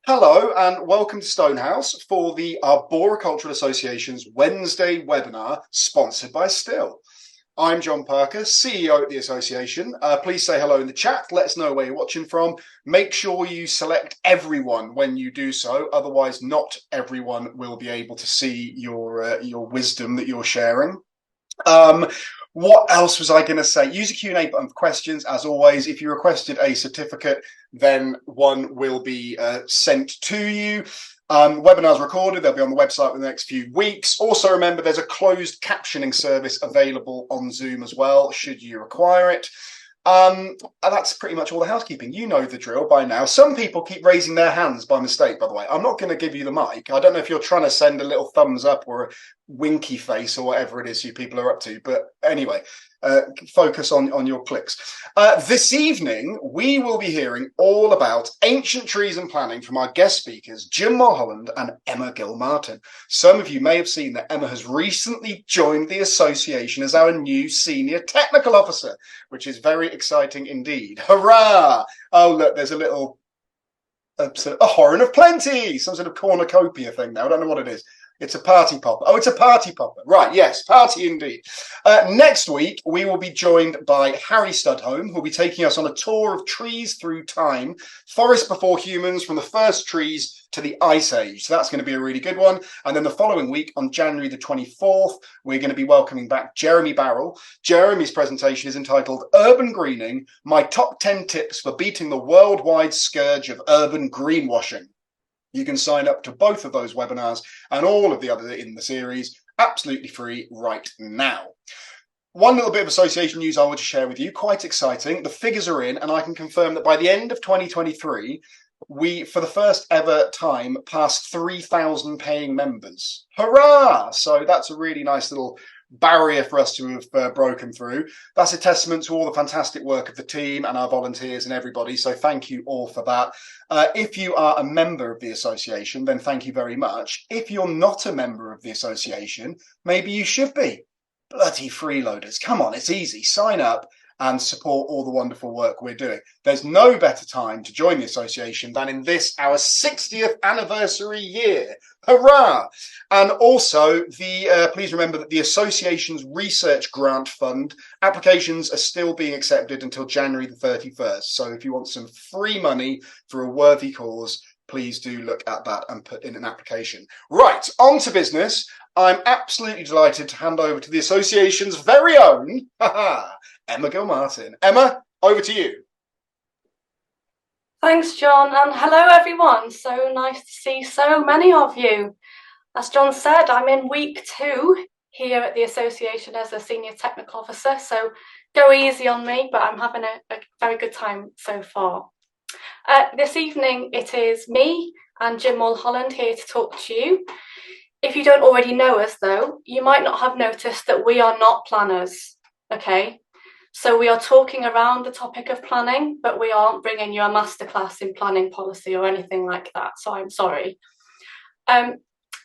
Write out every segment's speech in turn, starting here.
Hello and welcome to Stonehouse for the Arboricultural Association's Wednesday webinar sponsored by Still. I'm John Parker, CEO at the association. Please say hello in the chat. Let us know where you're watching from. Make sure you select everyone when you do so. Otherwise, not everyone will be able to see your wisdom that you're sharing. What else was I going to say? Use a Q&A button for questions. As always, if you requested a certificate, then one will be sent to you. Webinars recorded. They'll be on the website in the next few weeks. Also, remember, there's a closed captioning service available on Zoom as well, should you require it. And that's pretty much all the housekeeping. You know the drill by now. Some people keep raising their hands by mistake, by the way. I'm not going to give you the mic. I don't know if you're trying to send a little thumbs up or a winky face or whatever it is you people are up to. But anyway, focus on your clicks. This evening, we will be hearing all about ancient trees and planning from our guest speakers, Jim Mullholland and Emma Gilmartin. Some of you may have seen that Emma has recently joined the association as our new senior technical officer, which is very exciting indeed. Hurrah! Oh, look, there's a little a horn of plenty, some sort of cornucopia thing now. I don't know what it is. It's a party popper. Oh, it's a party popper. Right, yes, party indeed. Next week, we will be joined by Harry Studholme, who will be taking us on a tour of trees through time, forest before humans, from the first trees to the Ice Age. So that's going to be a really good one. And then the following week, on January the 24th, we're going to be welcoming back Jeremy Barrell. Jeremy's presentation is entitled Urban Greening, My Top 10 Tips for Beating the Worldwide Scourge of Urban Greenwashing. You can sign up to both of those webinars and all of the others in the series absolutely free right now. One little bit of association news I want to share with you, quite exciting. The figures are in, and I can confirm that by the end of 2023, we, for the first ever time, passed 3,000 paying members. Hurrah! So that's a really nice little barrier for us to have broken through. That's a testament to all the fantastic work of the team and our volunteers and everybody, so thank you all for that. If you are a member of the association, then thank you very much. If you're not a member of the association, maybe you should be. Bloody freeloaders, come on, it's easy. Sign up and support all the wonderful work we're doing. There's no better time to join the association than in this, our 60th anniversary year. Hurrah! And also, please remember that the association's research grant fund applications are still being accepted until January the 31st. So if you want some free money for a worthy cause, please do look at that and put in an application. Right, on to business. I'm absolutely delighted to hand over to the association's very own, Emma Gilmartin. Emma, over to you. Thanks, John, and hello, everyone. So nice to see so many of you. As John said, I'm in week 2 here at the association as a senior technical officer, so go easy on me, but I'm having a very good time so far. This evening, it is me and Jim Mullholland here to talk to you. If you don't already know us, though, you might not have noticed that we are not planners, okay? So we are talking around the topic of planning, but we aren't bringing you a masterclass in planning policy or anything like that, so I'm sorry.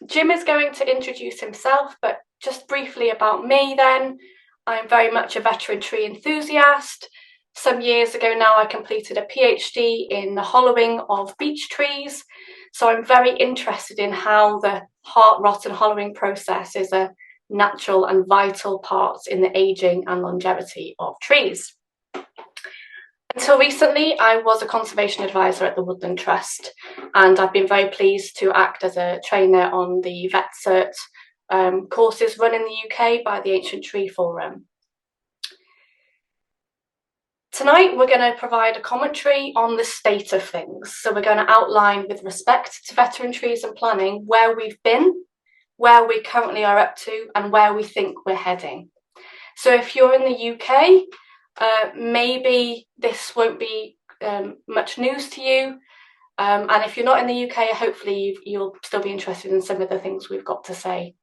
Jim is going to introduce himself, but just briefly about me then. I'm very much a veteran tree enthusiast. Some years ago now, I completed a PhD in the hollowing of beech trees. So I'm very interested in how the heart rot and hollowing process is a natural and vital part in the aging and longevity of trees. Until recently, I was a conservation advisor at the Woodland Trust, and I've been very pleased to act as a trainer on the Vet Cert courses run in the UK by the Ancient Tree Forum. Tonight, we're going to provide a commentary on the state of things. So we're going to outline, with respect to veteran trees and planning, where we've been, where we currently are up to, and where we think we're heading. So if you're in the UK, maybe this won't be much news to you. And if you're not in the UK, hopefully you'll still be interested in some of the things we've got to say.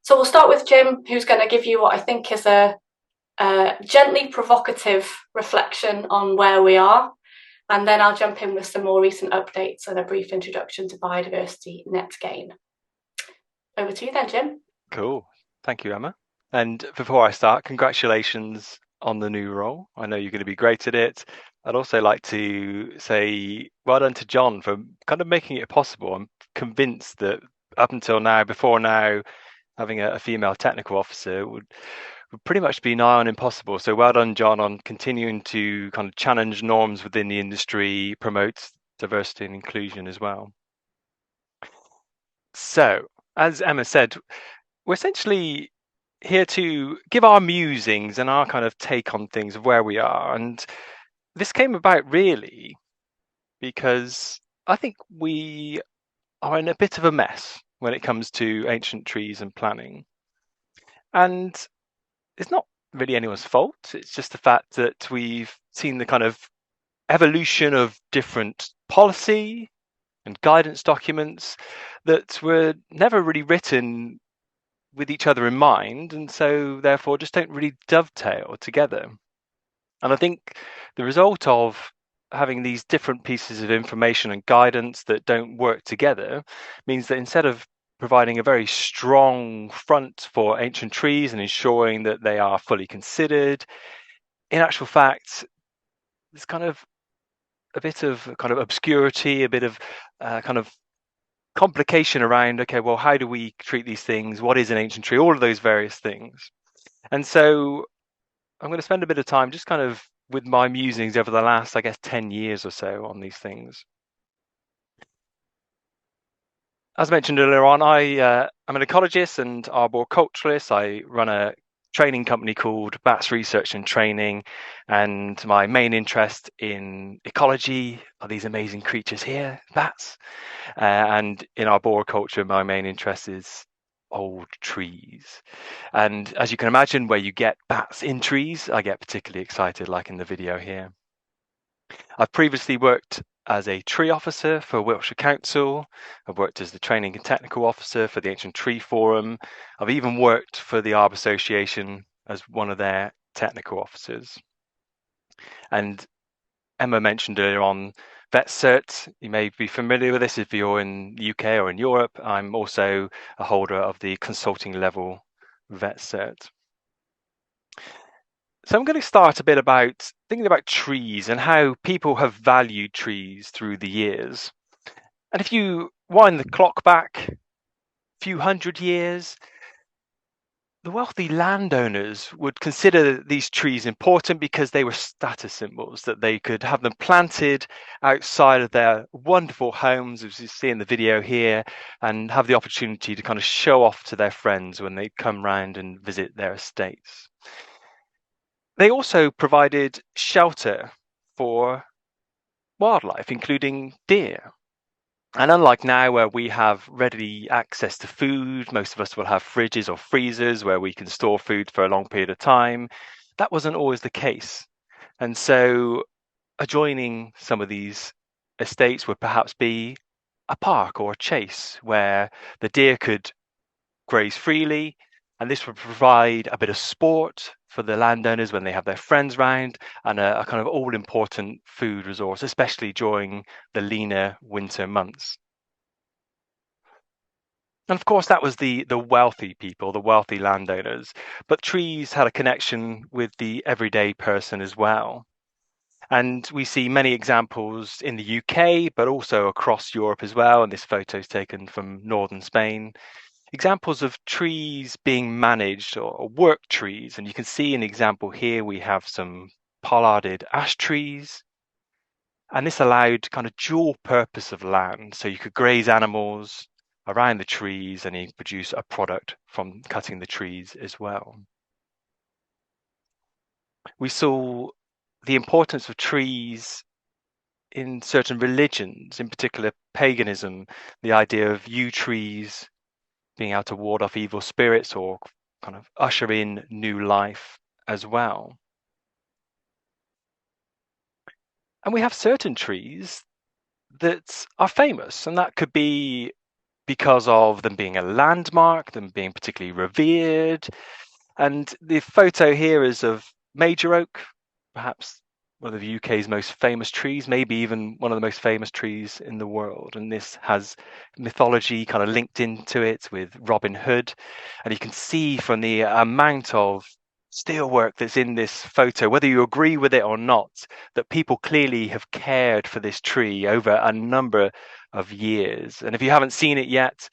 So we'll start with Jim, who's going to give you what I think is a gently provocative reflection on where we are, and then I'll jump in with some more recent updates and a brief introduction to biodiversity net gain. Over to you then, Jim. Cool. Thank you, Emma. And before I start, congratulations on the new role. I know you're going to be great at it. I'd also like to say well done to John for kind of making it possible. I'm convinced that up until now, before now, having a female technical officer would pretty much be nigh on impossible. So well done, John, on continuing to kind of challenge norms within the industry, promote diversity and inclusion as well. So, as Emma said, we're essentially here to give our musings and our kind of take on things of where we are. And this came about really because I think we are in a bit of a mess when it comes to ancient trees and planning. And it's not really anyone's fault. It's just the fact that we've seen the kind of evolution of different policy and guidance documents that were never really written with each other in mind, and so therefore just don't really dovetail together. And I think the result of having these different pieces of information and guidance that don't work together means that instead of providing a very strong front for ancient trees and ensuring that they are fully considered, in actual fact, there's kind of a bit of kind of obscurity, a bit of kind of complication around, okay, well, how do we treat these things? What is an ancient tree? All of those various things. And so I'm going to spend a bit of time just kind of with my musings over the last, I guess, 10 years or so on these things. As mentioned earlier on, I'm an ecologist and arboriculturist. I run a training company called Bats Research and Training, and my main interest in ecology are these amazing creatures here, bats, and in arboriculture, my main interest is old trees. And as you can imagine, where you get bats in trees, I get particularly excited, like in the video here. I've previously worked as a tree officer for Wiltshire Council. I've worked as the training and technical officer for the Ancient Tree Forum. I've even worked for the Arb Association as one of their technical officers. And Emma mentioned earlier on VetCert. You may be familiar with this if you're in the UK or in Europe. I'm also a holder of the consulting level VetCert. So I'm going to start a bit about thinking about trees and how people have valued trees through the years. And if you wind the clock back a few hundred years, the wealthy landowners would consider these trees important because they were status symbols, that they could have them planted outside of their wonderful homes, as you see in the video here, and have the opportunity to kind of show off to their friends when they come round and visit their estates. They also provided shelter for wildlife, including deer. And unlike now, where we have ready access to food, most of us will have fridges or freezers where we can store food for a long period of time. That wasn't always the case. And so adjoining some of these estates would perhaps be a park or a chase where the deer could graze freely. And this would provide a bit of sport for the landowners when they have their friends round, and a kind of all-important food resource, especially during the leaner winter months. And of course, that was the wealthy people, the wealthy landowners. But trees had a connection with the everyday person as well. And we see many examples in the UK, but also across Europe as well. And this photo is taken from northern Spain. Examples of trees being managed or work trees. And you can see an example here. We have some pollarded ash trees. And this allowed kind of dual purpose of land. So you could graze animals around the trees and you produce a product from cutting the trees as well. We saw the importance of trees in certain religions, in particular paganism, the idea of yew trees being able to ward off evil spirits or kind of usher in new life as well. And we have certain trees that are famous, and that could be because of them being a landmark, them being particularly revered. And the photo here is of major oak, perhaps one of the UK's most famous trees, maybe even one of the most famous trees in the world. And this has mythology kind of linked into it with Robin Hood. And you can see from the amount of steelwork that's in this photo, whether you agree with it or not, that people clearly have cared for this tree over a number of years. And if you haven't seen it yet,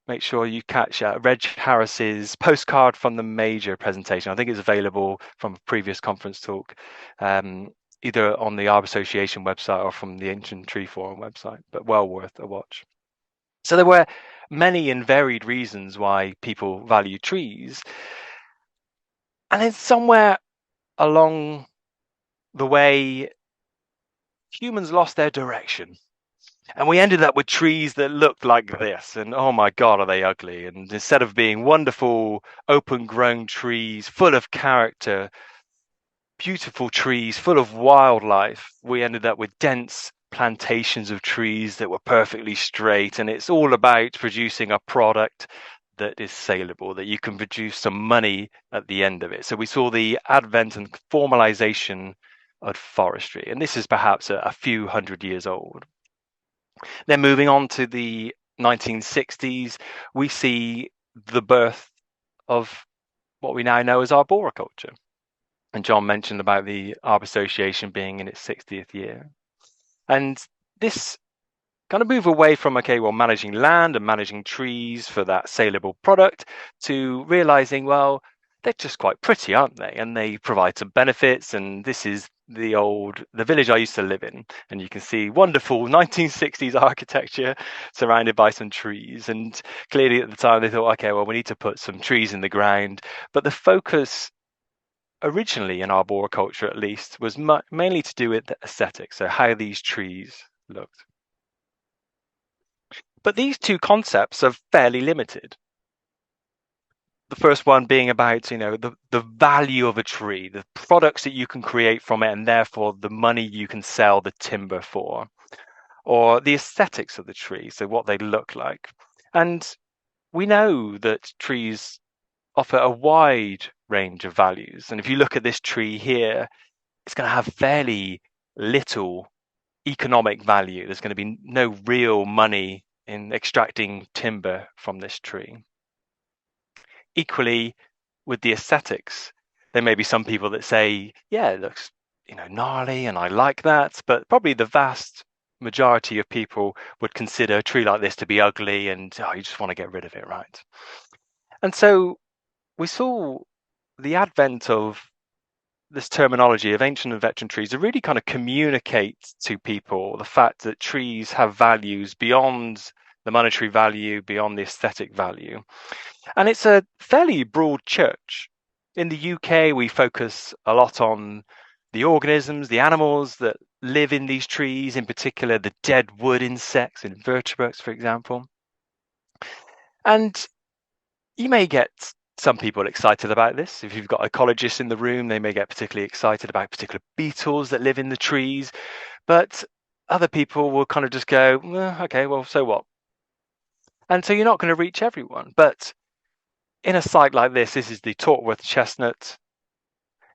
make sure you catch Reg Harris's postcard from the major presentation. I think it's available from a previous conference talk, either on the Arbor Association website or from the Ancient Tree Forum website, but well worth a watch. So there were many and varied reasons why people value trees. And then somewhere along the way, humans lost their direction. And we ended up with trees that looked like this. And oh my God, are they ugly. And instead of being wonderful, open-grown trees full of character, beautiful trees full of wildlife, we ended up with dense plantations of trees that were perfectly straight. And it's all about producing a product that is saleable, that you can produce some money at the end of it. So we saw the advent and formalization of forestry. And this is perhaps a few hundred years old. Then moving on to the 1960s, we see the birth of what we now know as arboriculture. And John mentioned about the Arbor Association being in its 60th year. And this kind of move away from, okay, well, managing land and managing trees for that saleable product to realizing, well, they're just quite pretty, aren't they? And they provide some benefits. And this is the village I used to live in. And you can see wonderful 1960s architecture surrounded by some trees. And clearly at the time they thought, okay, well, we need to put some trees in the ground. But the focus originally in arboriculture, at least, was mainly to do with the aesthetics, so how these trees looked. But these two concepts are fairly limited. The first one being about, the value of a tree, the products that you can create from it, and therefore the money you can sell the timber for, or the aesthetics of the tree, so what they look like. And we know that trees offer a wide range of values. And if you look at this tree here, it's going to have fairly little economic value. There's going to be no real money in extracting timber from this tree. Equally, with the aesthetics, there may be some people that say, yeah, it looks, gnarly and I like that, but probably the vast majority of people would consider a tree like this to be ugly and you just want to get rid of it, right? And so we saw the advent of this terminology of ancient and veteran trees to really kind of communicate to people the fact that trees have values beyond the monetary value, beyond the aesthetic value. And it's a fairly broad church. In the UK, we focus a lot on the organisms, the animals that live in these trees, in particular the dead wood insects, invertebrates, for example. And you may get some people excited about this. If you've got ecologists in the room, they may get particularly excited about particular beetles that live in the trees. But other people will kind of just go, okay, well, so what? And so you're not going to reach everyone. But in a site like this is the Tortworth Chestnut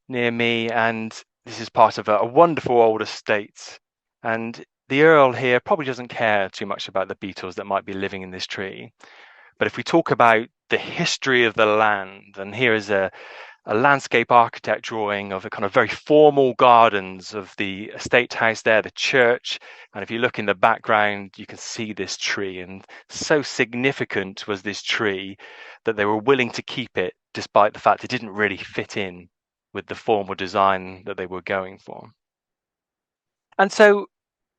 near me, and this is part of a wonderful old estate. And the Earl here probably doesn't care too much about the beetles that might be living in this tree. But if we talk about the history of the land, and here is a landscape architect drawing of a kind of very formal gardens of the estate house there, the church. And if you look in the background, you can see this tree. And so significant was this tree that they were willing to keep it, despite the fact it didn't really fit in with the formal design that they were going for. And so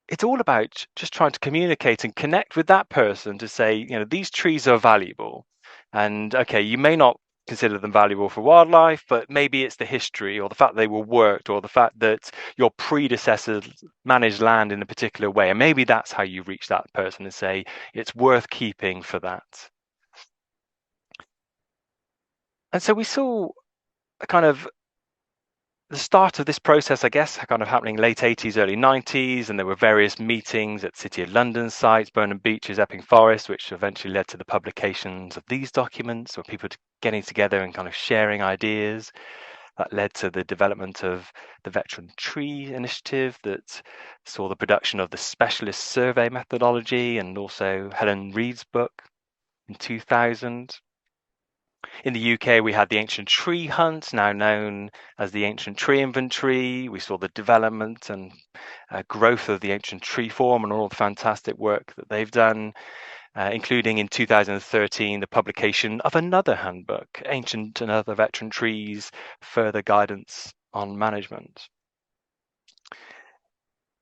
it's all about just trying to communicate and connect with that person to say, these trees are valuable. And okay, you may not consider them valuable for wildlife, but maybe it's the history or the fact they were worked or the fact that your predecessors managed land in a particular way. And maybe that's how you reach that person and say, it's worth keeping for that. And so we saw a kind of the start of this process, I guess, kind of happening late 80s, early 90s, and there were various meetings at City of London sites, Burnham Beeches, Epping Forest, which eventually led to the publications of these documents, where people getting together and kind of sharing ideas. That led to the development of the Veteran Tree Initiative that saw the production of the specialist survey methodology and also Helen Reid's book in 2000. In the UK, we had the Ancient Tree Hunt, now known as the Ancient Tree Inventory. We saw the development and growth of the Ancient Tree Form and all the fantastic work that they've done, including in 2013 the publication of another handbook, Ancient and Other Veteran Trees, Further Guidance on Management.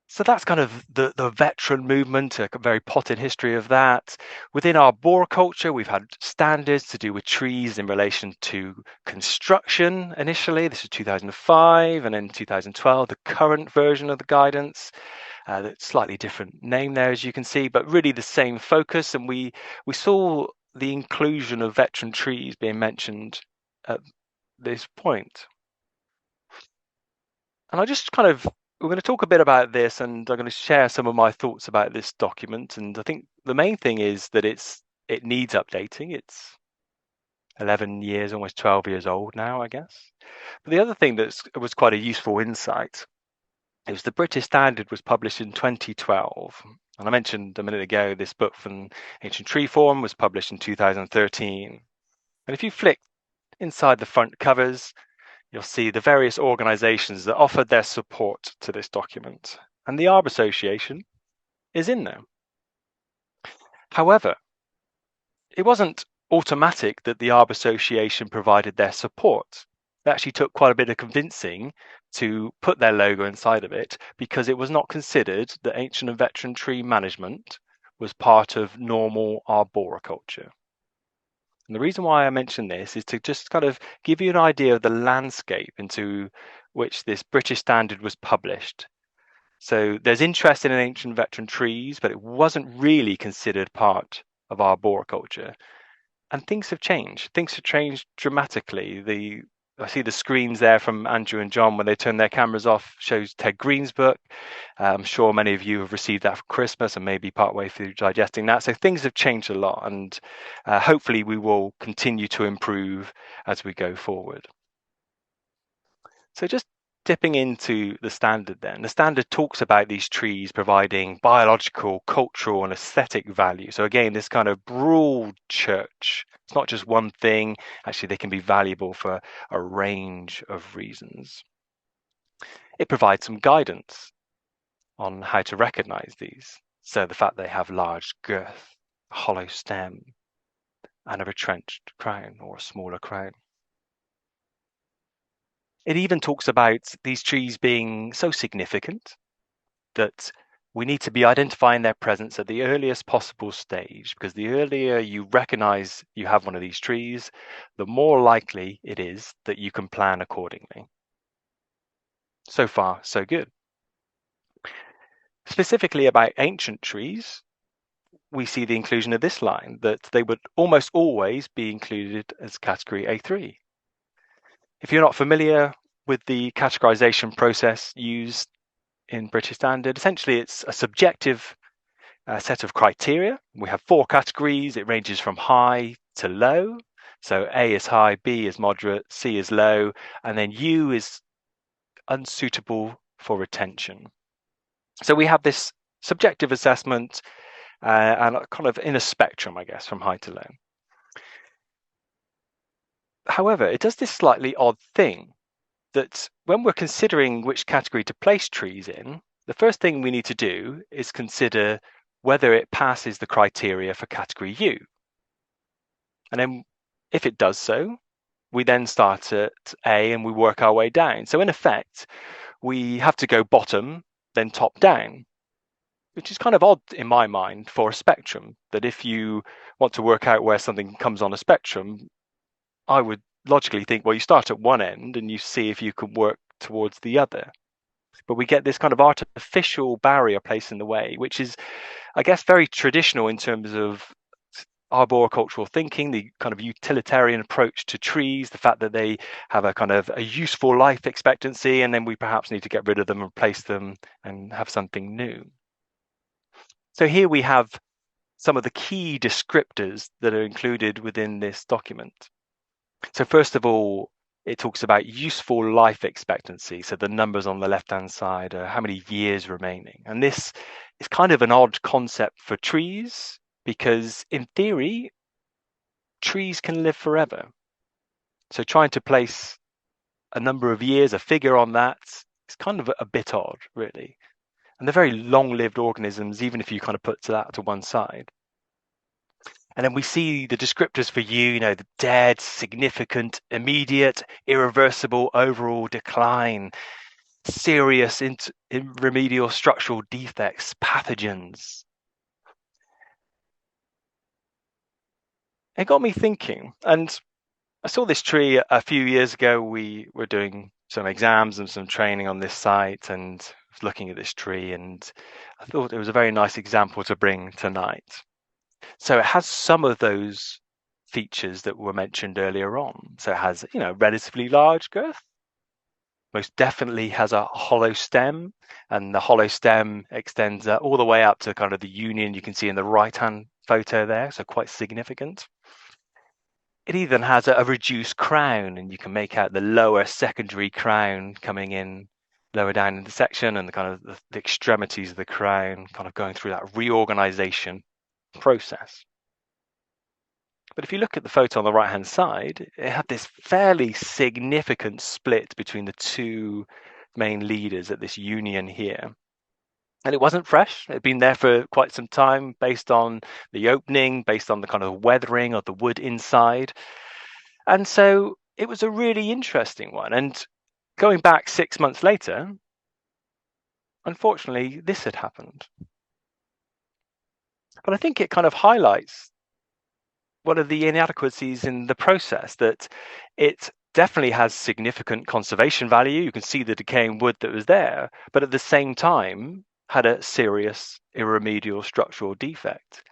So that's kind of the veteran movement, a very potted history of that. Within arboriculture, we've had standards to do with trees in relation to construction initially. This was 2005, and then 2012, the current version of the guidance. That's slightly different name there, as you can see, but really the same focus. And we saw the inclusion of veteran trees being mentioned at this point. And we're going to talk a bit about this, and I'm going to share some of my thoughts about this document. And I think the main thing is that it needs updating. It's 11 years, almost 12 years old now, I guess. But the other thing that was quite a useful insight, it was the British Standard was published in 2012. And I mentioned a minute ago, this book from Ancient Tree Form was published in 2013. And if you flick inside the front covers, you'll see the various organisations that offered their support to this document. And the Arbor Association is in there. However, it wasn't automatic that the Arbor Association provided their support. It actually took quite a bit of convincing to put their logo inside of it, because it was not considered that ancient and veteran tree management was part of normal arboriculture. And the reason why I mention this is to just kind of give you an idea of the landscape into which this British Standard was published. So there's interest in ancient veteran trees, but it wasn't really considered part of arboriculture. And things have changed. Things have changed dramatically. I see the screens there from Andrew and John when they turn their cameras off, shows Ted Green's book. I'm sure many of you have received that for Christmas and maybe partway through digesting that. So things have changed a lot, and hopefully we will continue to improve as we go forward. So just dipping into the standard then. The standard talks about these trees providing biological, cultural and aesthetic value. So again, this kind of broad church. It's not just one thing. Actually, they can be valuable for a range of reasons. It provides some guidance on how to recognize these. So the fact they have large girth, a hollow stem, and a retrenched crown or a smaller crown. It even talks about these trees being so significant that we need to be identifying their presence at the earliest possible stage, because the earlier you recognize you have one of these trees, the more likely it is that you can plan accordingly. So far, so good. Specifically about ancient trees, we see the inclusion of this line, that they would almost always be included as category A3. If you're not familiar with the categorization process used in British Standard, essentially it's a subjective set of criteria. We have 4 categories. It ranges from high to low. So A is high, B is moderate, C is low, and then U is unsuitable for retention. So we have this subjective assessment and kind of in a spectrum, I guess, from high to low. However, it does this slightly odd thing that when we're considering which category to place trees in, the first thing we need to do is consider whether it passes the criteria for category U. And then if it does so, we then start at A and we work our way down. So in effect, we have to go bottom, then top down, which is kind of odd in my mind for a spectrum, that if you want to work out where something comes on a spectrum, I would logically think, well, you start at one end and you see if you can work towards the other. But we get this kind of artificial barrier placed in the way, which is, I guess, very traditional in terms of arboricultural thinking, the kind of utilitarian approach to trees, the fact that they have a kind of a useful life expectancy, and then we perhaps need to get rid of them, replace them, and have something new. So here we have some of the key descriptors that are included within this document. So first of all, it talks about useful life expectancy. So the numbers on the left-hand side are how many years remaining. And this is kind of an odd concept for trees, because in theory, trees can live forever. So trying to place a number of years, a figure on that, is kind of a bit odd, really. And they're very long-lived organisms, even if you kind of put that to one side. And then we see the descriptors for the dead, significant, immediate, irreversible overall decline, serious remedial structural defects, pathogens. It got me thinking, and I saw this tree a few years ago. We were doing some exams and some training on this site, and was looking at this tree, and I thought it was a very nice example to bring tonight. So it has some of those features that were mentioned earlier on. So it has, relatively large girth. Most definitely has a hollow stem, and the hollow stem extends all the way up to kind of the union you can see in the right-hand photo there, so quite significant. It even has a reduced crown, and you can make out the lower secondary crown coming in lower down in the section, and the kind of the extremities of the crown kind of going through that reorganization process. But if you look at the photo on the right hand side, it had this fairly significant split between the two main leaders at this union here. And it wasn't fresh. It had been there for quite some time, based on the opening, based on the kind of weathering of the wood inside. And so it was a really interesting one. And going back 6 months later, unfortunately, this had happened. But I think it kind of highlights one of the inadequacies in the process, that it definitely has significant conservation value. You can see the decaying wood that was there, but at the same time had a serious irremediable structural defect.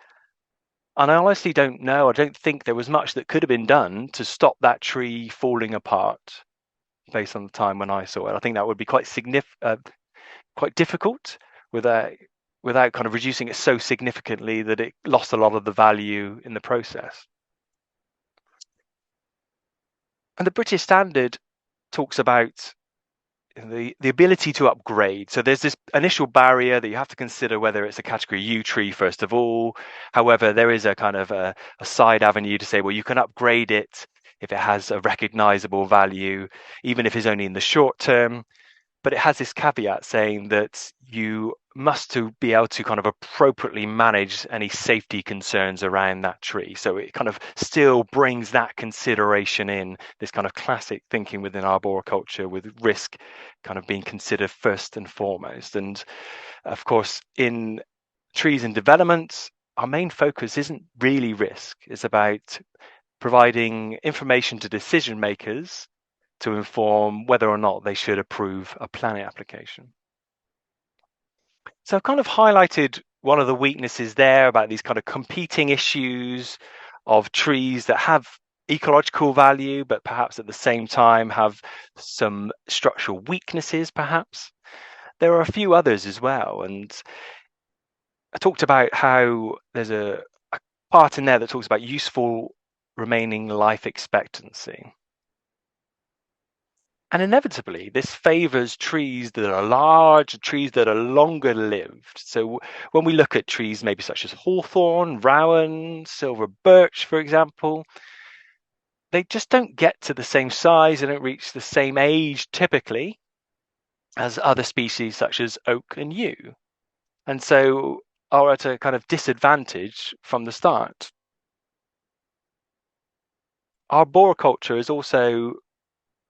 And I honestly don't know. I don't think there was much that could have been done to stop that tree falling apart based on the time when I saw it. I think that would be quite difficult without kind of reducing it so significantly that it lost a lot of the value in the process. And the British Standard talks about the ability to upgrade. So there's this initial barrier that you have to consider whether it's a category U tree first of all. However, there is a kind of a side avenue to say, well, you can upgrade it if it has a recognizable value, even if it's only in the short term. But it has this caveat saying that you must be able to kind of appropriately manage any safety concerns around that tree. So it kind of still brings that consideration in, this kind of classic thinking within arboriculture, with risk kind of being considered first and foremost. And of course, in trees in development, our main focus isn't really risk. It's about providing information to decision makers to inform whether or not they should approve a planning application. So I've kind of highlighted one of the weaknesses there about these kind of competing issues of trees that have ecological value, but perhaps at the same time have some structural weaknesses, perhaps. There are a few others as well. And I talked about how there's a part in there that talks about useful remaining life expectancy. And inevitably, this favors trees that are large, trees that are longer lived. So when we look at trees maybe such as hawthorn, rowan, silver birch, for example, they just don't get to the same size and don't reach the same age typically as other species such as oak and yew. And so are at a kind of disadvantage from the start. Arboriculture is also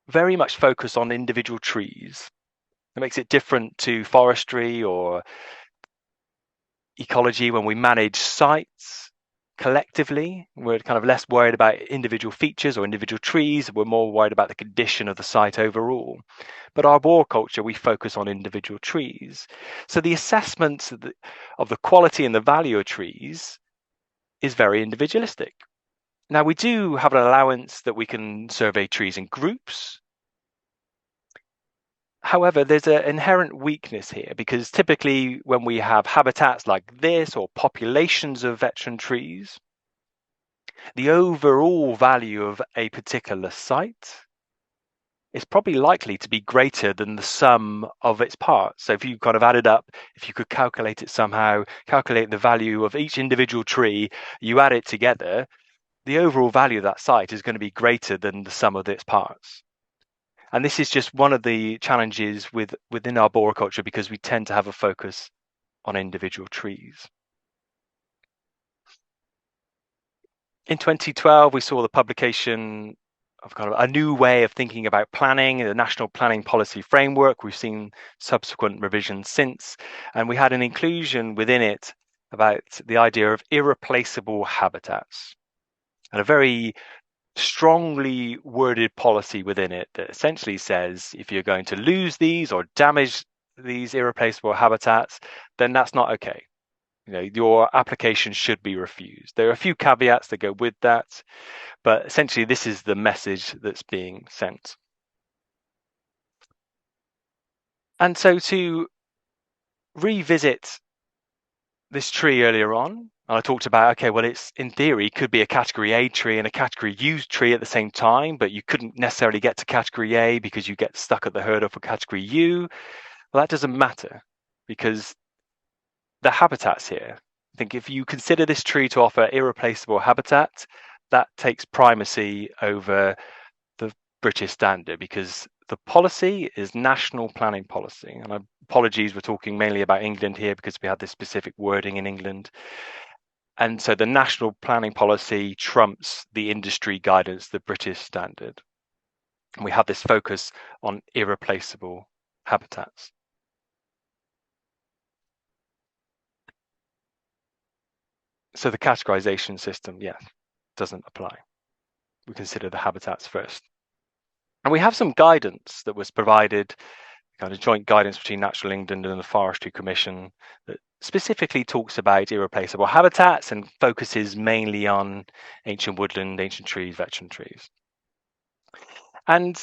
very much focused on individual trees. It makes it different to forestry or ecology. When we manage sites collectively, we're kind of less worried about individual features or individual trees. We're more worried about the condition of the site overall. But arboriculture, we focus on individual trees. So the assessment of the quality and the value of trees is very individualistic. Now, we do have an allowance that we can survey trees in groups. However, there's an inherent weakness here, because typically when we have habitats like this or populations of veteran trees, the overall value of a particular site is probably likely to be greater than the sum of its parts. So if you kind of added up, if you could calculate it somehow, calculate the value of each individual tree, you add it together, the overall value of that site is going to be greater than the sum of its parts. And this is just one of the challenges within arboriculture, because we tend to have a focus on individual trees. In 2012, we saw the publication of kind of a new way of thinking about planning, the National Planning Policy Framework. We've seen subsequent revisions since, and we had an inclusion within it about the idea of irreplaceable habitats, and a very strongly worded policy within it that essentially says if you're going to lose these or damage these irreplaceable habitats, then that's not okay. Your application should be refused. There are a few caveats that go with that, but essentially this is the message that's being sent. And so to revisit this tree earlier on, I talked about, okay, well, it's in theory could be a category A tree and a category U tree at the same time, but you couldn't necessarily get to category A because you get stuck at the hurdle for category U. Well, that doesn't matter, because the habitats here, I think if you consider this tree to offer irreplaceable habitat, that takes primacy over the British standard, because the policy is national planning policy. And apologies, we're talking mainly about England here because we had this specific wording in England. And so the national planning policy trumps the industry guidance, the British standard. And we have this focus on irreplaceable habitats. So the categorization system, doesn't apply. We consider the habitats first. And we have some guidance that was provided, kind of joint guidance between Natural England and the Forestry Commission, that specifically talks about irreplaceable habitats and focuses mainly on ancient woodland, ancient trees, veteran trees. And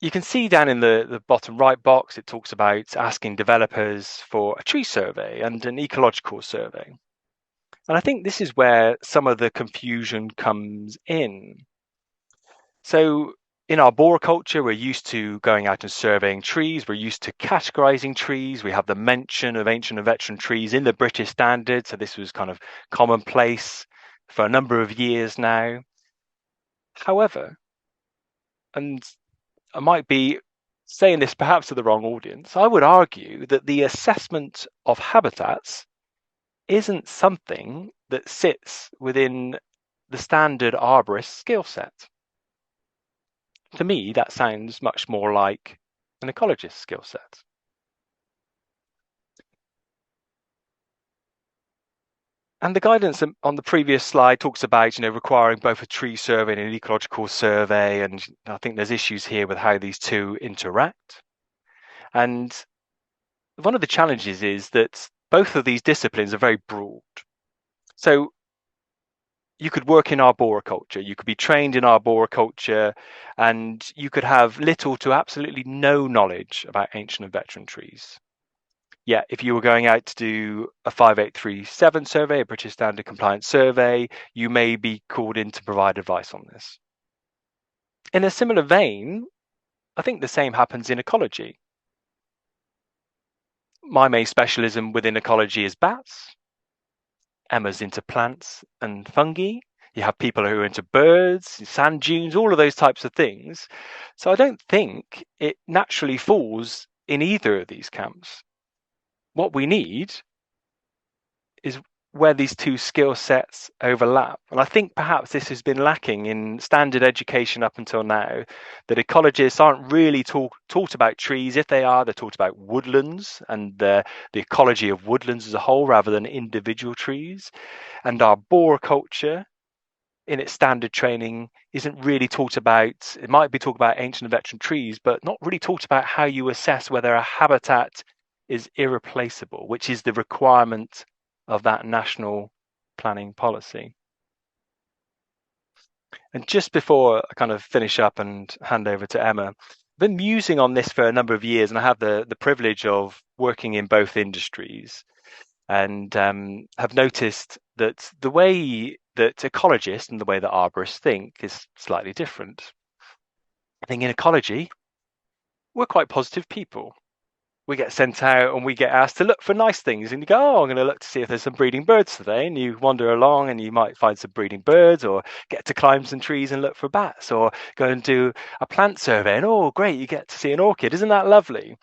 you can see down in the bottom right box, it talks about asking developers for a tree survey and an ecological survey. And I think this is where some of the confusion comes in. So in arboriculture, we're used to going out and surveying trees. We're used to categorizing trees. We have the mention of ancient and veteran trees in the British standard. So this was kind of commonplace for a number of years now. However, and I might be saying this perhaps to the wrong audience, I would argue that the assessment of habitats isn't something that sits within the standard arborist skill set. To me, that sounds much more like an ecologist skill set. And the guidance on the previous slide talks about, requiring both a tree survey and an ecological survey. And I think there's issues here with how these two interact. And one of the challenges is that both of these disciplines are very broad. So you could work in arboriculture, you could be trained in arboriculture, and you could have little to absolutely no knowledge about ancient and veteran trees. Yet, if you were going out to do a 5837 survey, a British Standard Compliance survey, you may be called in to provide advice on this. In a similar vein, I think the same happens in ecology. My main specialism within ecology is bats. Emma's into plants and fungi. You have people who are into birds, sand dunes, all of those types of things. So I don't think it naturally falls in either of these camps. What we need is where these two skill sets overlap. And I think perhaps this has been lacking in standard education up until now, that ecologists aren't really taught about trees. If they are, they're taught about woodlands and the ecology of woodlands as a whole rather than individual trees. And arboriculture in its standard training isn't really taught about, it might be talked about ancient and veteran trees, but not really taught about how you assess whether a habitat is irreplaceable, which is the requirement of that national planning policy. And just before I kind of finish up and hand over to Emma, I've been musing on this for a number of years, and I have the privilege of working in both industries, and have noticed that the way that ecologists and the way that arborists think is slightly different. I think in ecology, we're quite positive people. we get sent out and we get asked to look for nice things, and you go, oh, I'm going to look to see if there's some breeding birds today, and you wander along and you might find some breeding birds, or get to climb some trees and look for bats, or go and do a plant survey, and oh great, you get to see an orchid. Isn't that lovely?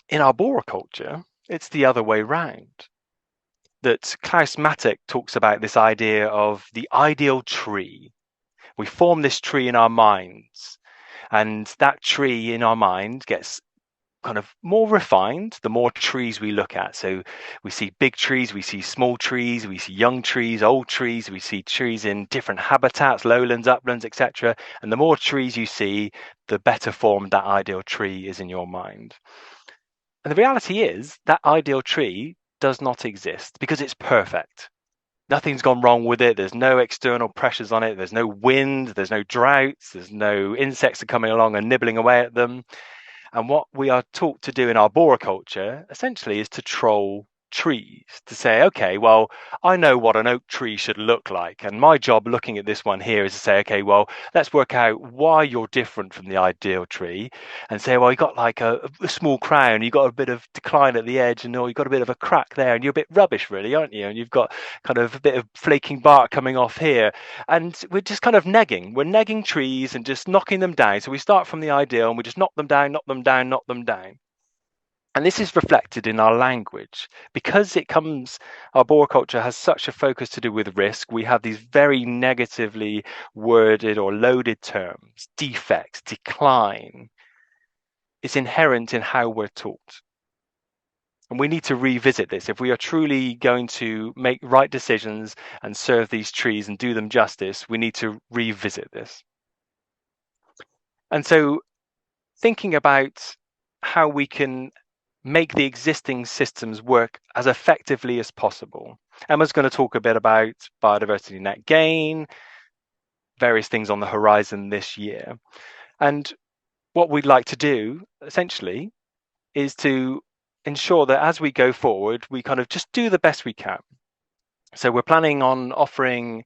In arboriculture, it's the other way round. That Klaus Matic talks about this idea of the ideal tree. We form this tree in our minds, and that tree in our mind gets kind of more refined the more trees we look at. So we see big trees, we see small trees, we see young trees, old trees, we see trees in different habitats, lowlands, uplands, etc. And the more trees you see, the better formed that ideal tree is in your mind. And the reality is that ideal tree does not exist because it's perfect. Nothing's gone wrong with it. There's no external pressures on it. There's no wind, there's no droughts, there's no insects are coming along and nibbling away at them. And what we are taught to do in arboriculture essentially is to troll trees, to say, okay, well, I know what an oak tree should look like. And my job looking at this one here is to say, okay, well, let's work out why you're different from the ideal tree, and say, well, you got like a small crown, you got a bit of decline at the edge, and or you got a bit of a crack there, and you're a bit rubbish really, aren't you? And you've got kind of a bit of flaking bark coming off here. And we're just kind of negging. We're negging trees and just knocking them down. So we start from the ideal and we just knock them down, knock them down, knock them down. And this is reflected in our language. Because arboriculture has such a focus to do with risk, we have these very negatively worded or loaded terms, defects, decline. It's inherent in how we're taught. And we need to revisit this. If we are truly going to make right decisions and serve these trees and do them justice, we need to revisit this. And so thinking about how we can make the existing systems work as effectively as possible. Emma's going to talk a bit about biodiversity net gain, various things on the horizon this year. And what we'd like to do, essentially, is to ensure that as we go forward, we kind of just do the best we can. So we're planning on offering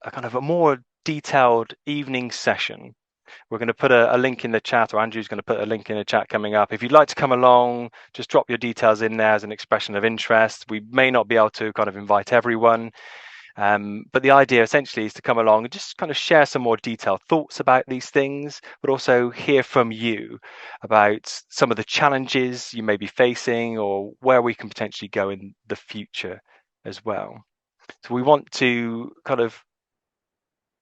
a kind of a more detailed evening session. We're going to put a link in the chat, or Andrew's going to put a link in the chat coming up. If you'd like to come along, just drop your details in there as an expression of interest. We may not be able to kind of invite everyone, but the idea essentially is to come along and just kind of share some more detailed thoughts about these things, but also hear from you about some of the challenges you may be facing or where we can potentially go in the future as well. So we want to kind of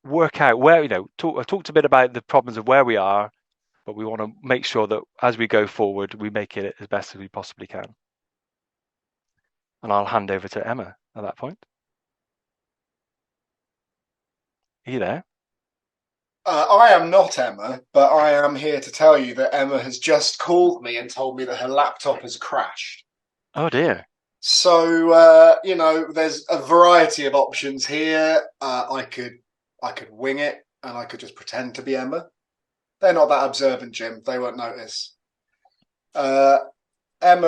work out where, I've talked a bit about the problems of where we are, but we want to make sure that as we go forward, we make it as best as we possibly can. And I'll hand over to Emma at that point. Are you there? I am not Emma, but I am here to tell you that Emma has just called me and told me that her laptop has crashed. Oh dear. So, there's a variety of options here. I could wing it, and I could just pretend to be Emma. They're not that observant, Jim. They won't notice. Emma,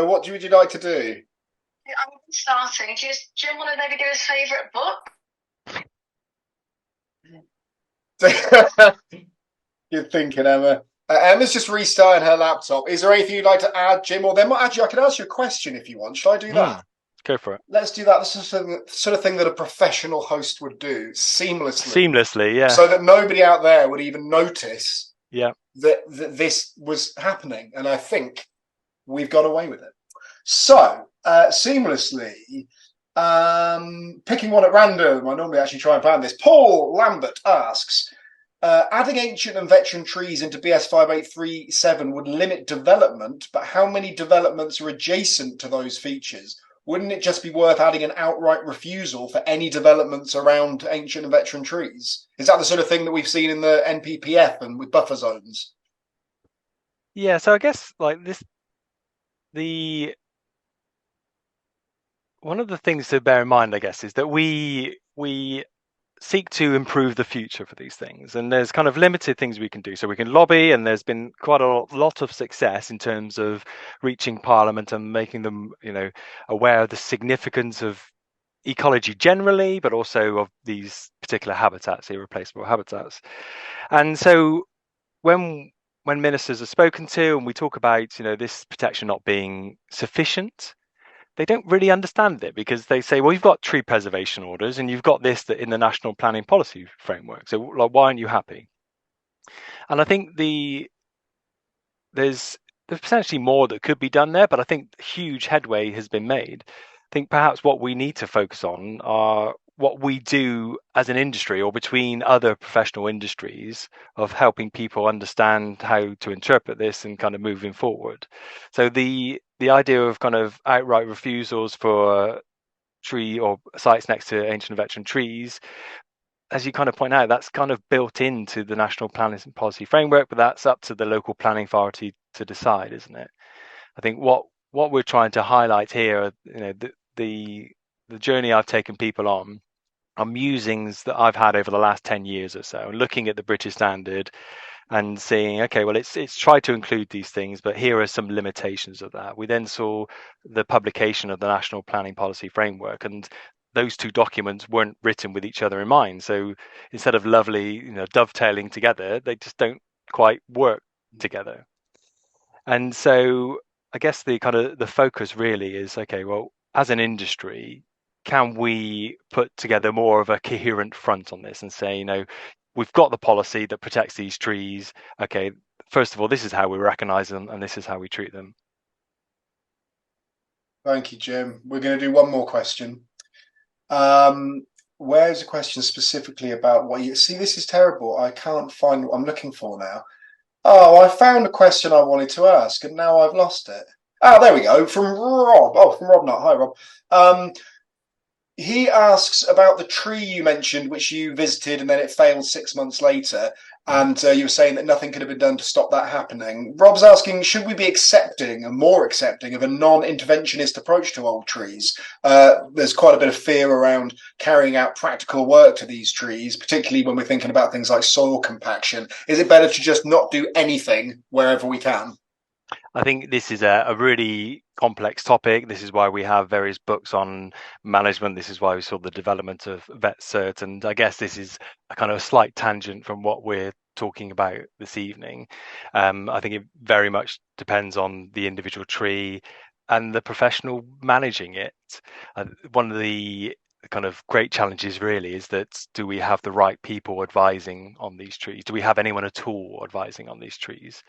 what would you like to do? I'm starting. Do Jim want to maybe do his favourite book? You're thinking, Emma. Emma's just restarting her laptop. Is there anything you'd like to add, Jim? Or then, actually, I could ask you a question if you want. Shall I do that? Go for it. Let's do that. This is the sort of thing that a professional host would do seamlessly. Seamlessly, yeah. So that nobody out there would even notice that this was happening. And I think we've got away with it. So, seamlessly, picking one at random, I normally actually try and plan this. Paul Lambert asks, adding ancient and veteran trees into BS 5837 would limit development, but how many developments are adjacent to those features? Wouldn't it just be worth adding an outright refusal for any developments around ancient and veteran trees? Is that the sort of thing that we've seen in the NPPF and with buffer zones? Yeah, so I guess like one of the things to bear in mind, I guess, is that we seek to improve the future for these things, and there's kind of limited things we can do. So we can lobby, and there's been quite a lot of success in terms of reaching Parliament and making them, aware of the significance of ecology generally, but also of these particular habitats, irreplaceable habitats. And so when when ministers are spoken to and we talk about, this protection not being sufficient, they don't really understand it, because they say, well, you've got tree preservation orders and you've got this that in the national planning policy framework. So like, why aren't you happy? And I think there's potentially more that could be done there, but I think huge headway has been made. I think perhaps what we need to focus on are what we do as an industry or between other professional industries of helping people understand how to interpret this and kind of moving forward. So the idea of kind of outright refusals for tree or sites next to ancient and veteran trees, as you kind of point out, that's kind of built into the national planning policy framework, but that's up to the local planning authority to decide, isn't it? I think what we're trying to highlight here, the journey I've taken people on are musings that I've had over the last 10 years or so, looking at the British standard and saying, okay, well, it's tried to include these things, but here are some limitations of that. We then saw the publication of the National Planning Policy Framework, and those two documents weren't written with each other in mind. So instead of lovely, dovetailing together, they just don't quite work together. And so I guess the kind of the focus really is, okay, well, as an industry, can we put together more of a coherent front on this and say, we've got the policy that protects these trees. Okay, first of all, this is how we recognise them and this is how we treat them. Thank you, Jim. We're going to do one more question. Where's a question specifically about what you see? This is terrible. I can't find what I'm looking for now. Oh, I found a question I wanted to ask and now I've lost it. Oh, there we go. From Rob. Oh, from Rob Nutt. Hi, Rob. He asks about the tree you mentioned, which you visited and then it failed 6 months later. And you were saying that nothing could have been done to stop that happening. Rob's asking, should we be accepting and more accepting of a non-interventionist approach to old trees? There's quite a bit of fear around carrying out practical work to these trees, particularly when we're thinking about things like soil compaction. Is it better to just not do anything wherever we can? I think this is a really complex topic. This is why we have various books on management. This is why we saw the development of Vet Cert. And I guess this is a kind of a slight tangent from what we're talking about this evening. I think it very much depends on the individual tree and the professional managing it. One of the kind of great challenges really is that, do we have the right people advising on these trees? Do we have anyone at all advising on these trees?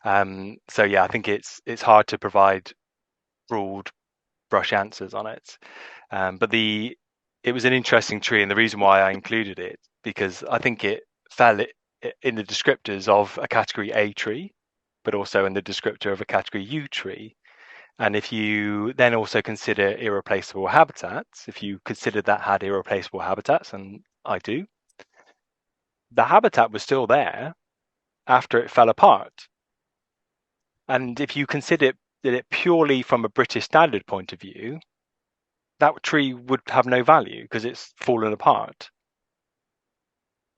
So yeah, I think it's hard to provide broad brush answers on it. But it was an interesting tree, and the reason why I included it, because I think it fell in the descriptors of a category A tree, but also in the descriptor of a category U tree. And if you then also consider irreplaceable habitats, if you consider that had irreplaceable habitats, and I do, the habitat was still there after it fell apart. And if you consider it purely from a British standard point of view, that tree would have no value because it's fallen apart.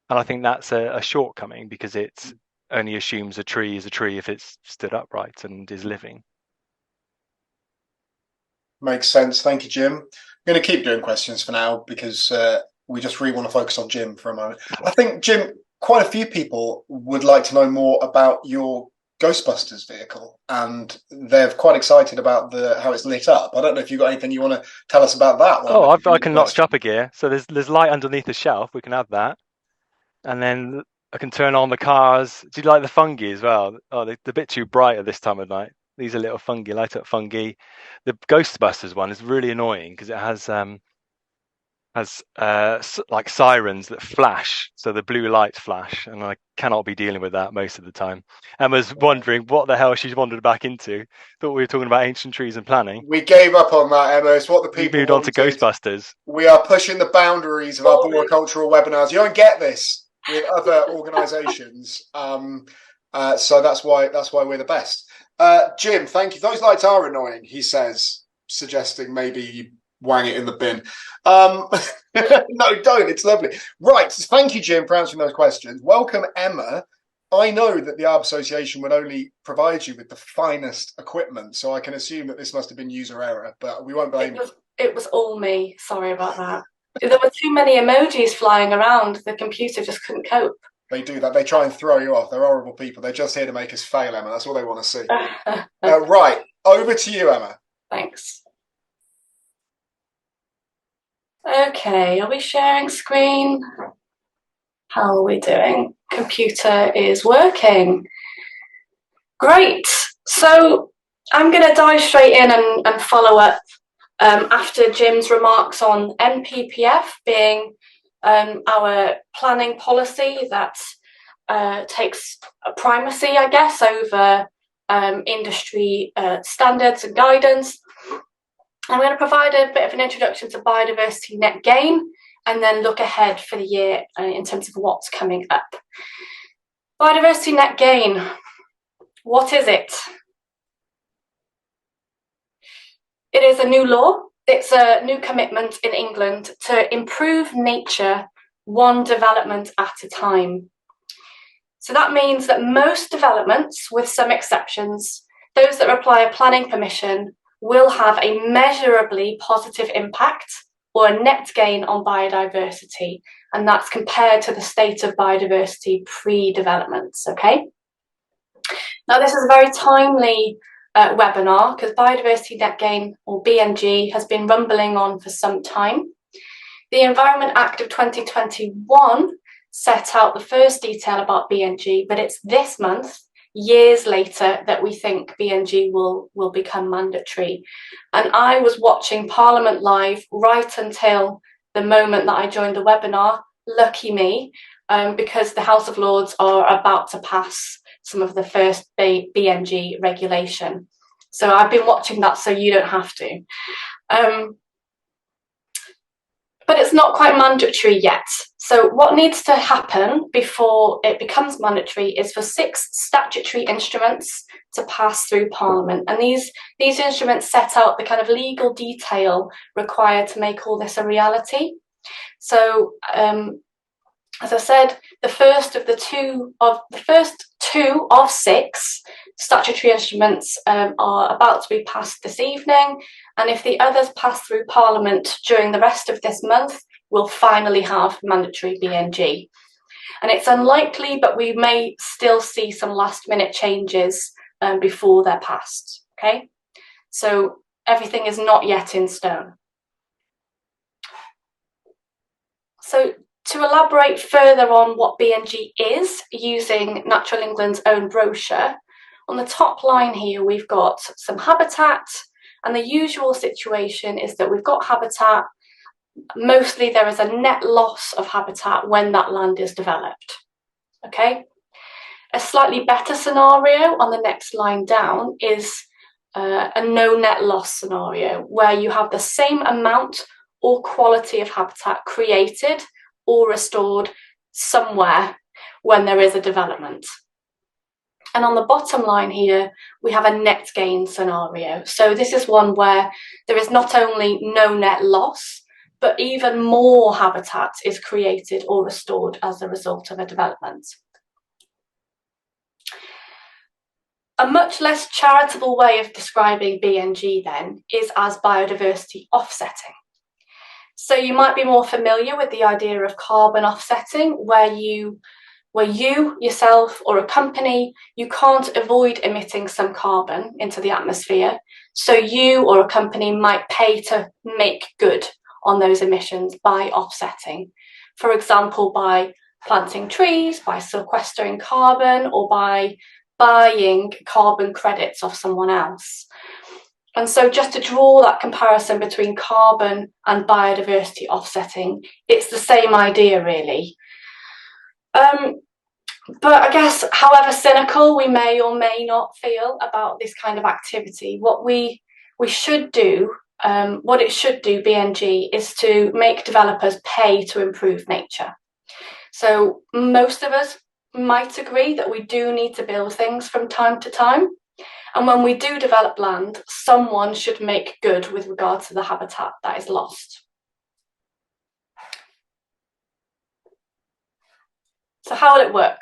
And I think that's a shortcoming, because it only assumes a tree is a tree if it's stood upright and is living. Makes sense. Thank you, Jim. I'm going to keep doing questions for now because we just really want to focus on Jim for a moment. I think, Jim, quite a few people would like to know more about your Ghostbusters vehicle, and they're quite excited about how it's lit up. I don't know if you've got anything you want to tell us about that one. I can notch up a gear. So there's light underneath the shelf. We can have that. And then I can turn on the cars. Do you like the fungi as well? Oh, they're a bit too bright at this time of night. These are little fungi, light up fungi. The Ghostbusters one is really annoying because it has like sirens that flash, so the blue lights flash, and I cannot be dealing with that most of the time. Emma's wondering what the hell she's wandered back into. Thought we were talking about ancient trees and planning. We gave up on that, Emma. It's what the people moved on to Ghostbusters. We are pushing the boundaries of arboricultural webinars. You don't get this with other organisations, so that's why we're the best. Jim, thank you. Those lights are annoying, he says, suggesting maybe you wang it in the bin. No, don't. It's lovely. Right. Thank you, Jim, for answering those questions. Welcome, Emma. I know that the Arb Association would only provide you with the finest equipment, so I can assume that this must have been user error, but we won't blame you. It was all me. Sorry about that. There were too many emojis flying around. The computer just couldn't cope. They do that. They try and throw you off. They're horrible people. They're just here to make us fail, Emma. That's all they want to see. Right, over to you, Emma. Thanks. Okay, are we sharing screen? How are we doing? Computer is working. Great. So I'm going to dive straight in and follow up after Jim's remarks on NPPF being our planning policy that takes a primacy, I guess, over industry standards and guidance. I'm going to provide a bit of an introduction to biodiversity net gain and then look ahead for the year in terms of what's coming up. Biodiversity net gain, what is it? It is a new law. It's a new commitment in England to improve nature one development at a time. So that means that most developments, with some exceptions, those that require planning permission, will have a measurably positive impact or a net gain on biodiversity, and that's compared to the state of biodiversity pre-developments, okay? Now this is a very timely webinar because biodiversity net gain, or BNG, has been rumbling on for some time. The Environment Act of 2021 set out the first detail about BNG, but it's this month, years later, that we think BNG will become mandatory. And I was watching Parliament live right until the moment that I joined the webinar. Lucky me, because the House of Lords are about to pass some of the first BNG regulation. So I've been watching that so you don't have to. But it's not quite mandatory yet. So what needs to happen before it becomes mandatory is for 6 statutory instruments to pass through Parliament. And these instruments set out the kind of legal detail required to make all this a reality. So as I said, the first two of 6 statutory instruments are about to be passed this evening, and if the others pass through Parliament during the rest of this month, we'll finally have mandatory BNG. And it's unlikely, but we may still see some last-minute changes before they're passed, okay? So everything is not yet in stone. So to elaborate further on what BNG is, using Natural England's own brochure, on the top line here we've got some habitat, and the usual situation is that we've got habitat. Mostly there is a net loss of habitat when that land is developed, okay? A slightly better scenario on the next line down is a no net loss scenario, where you have the same amount or quality of habitat created or restored somewhere when there is a development. And on the bottom line here, we have a net gain scenario. So this is one where there is not only no net loss, but even more habitat is created or restored as a result of a development. A much less charitable way of describing BNG then is as biodiversity offsetting. So you might be more familiar with the idea of carbon offsetting, where you yourself or a company, you can't avoid emitting some carbon into the atmosphere. So you or a company might pay to make good on those emissions by offsetting. For example, by planting trees, by sequestering carbon, or by buying carbon credits off someone else. And so just to draw that comparison between carbon and biodiversity offsetting, it's the same idea really. But I guess, however cynical we may or may not feel about this kind of activity, what we should do, what it should do, BNG, is to make developers pay to improve nature. So most of us might agree that we do need to build things from time to time. And when we do develop land, someone should make good with regard to the habitat that is lost. So how will it work?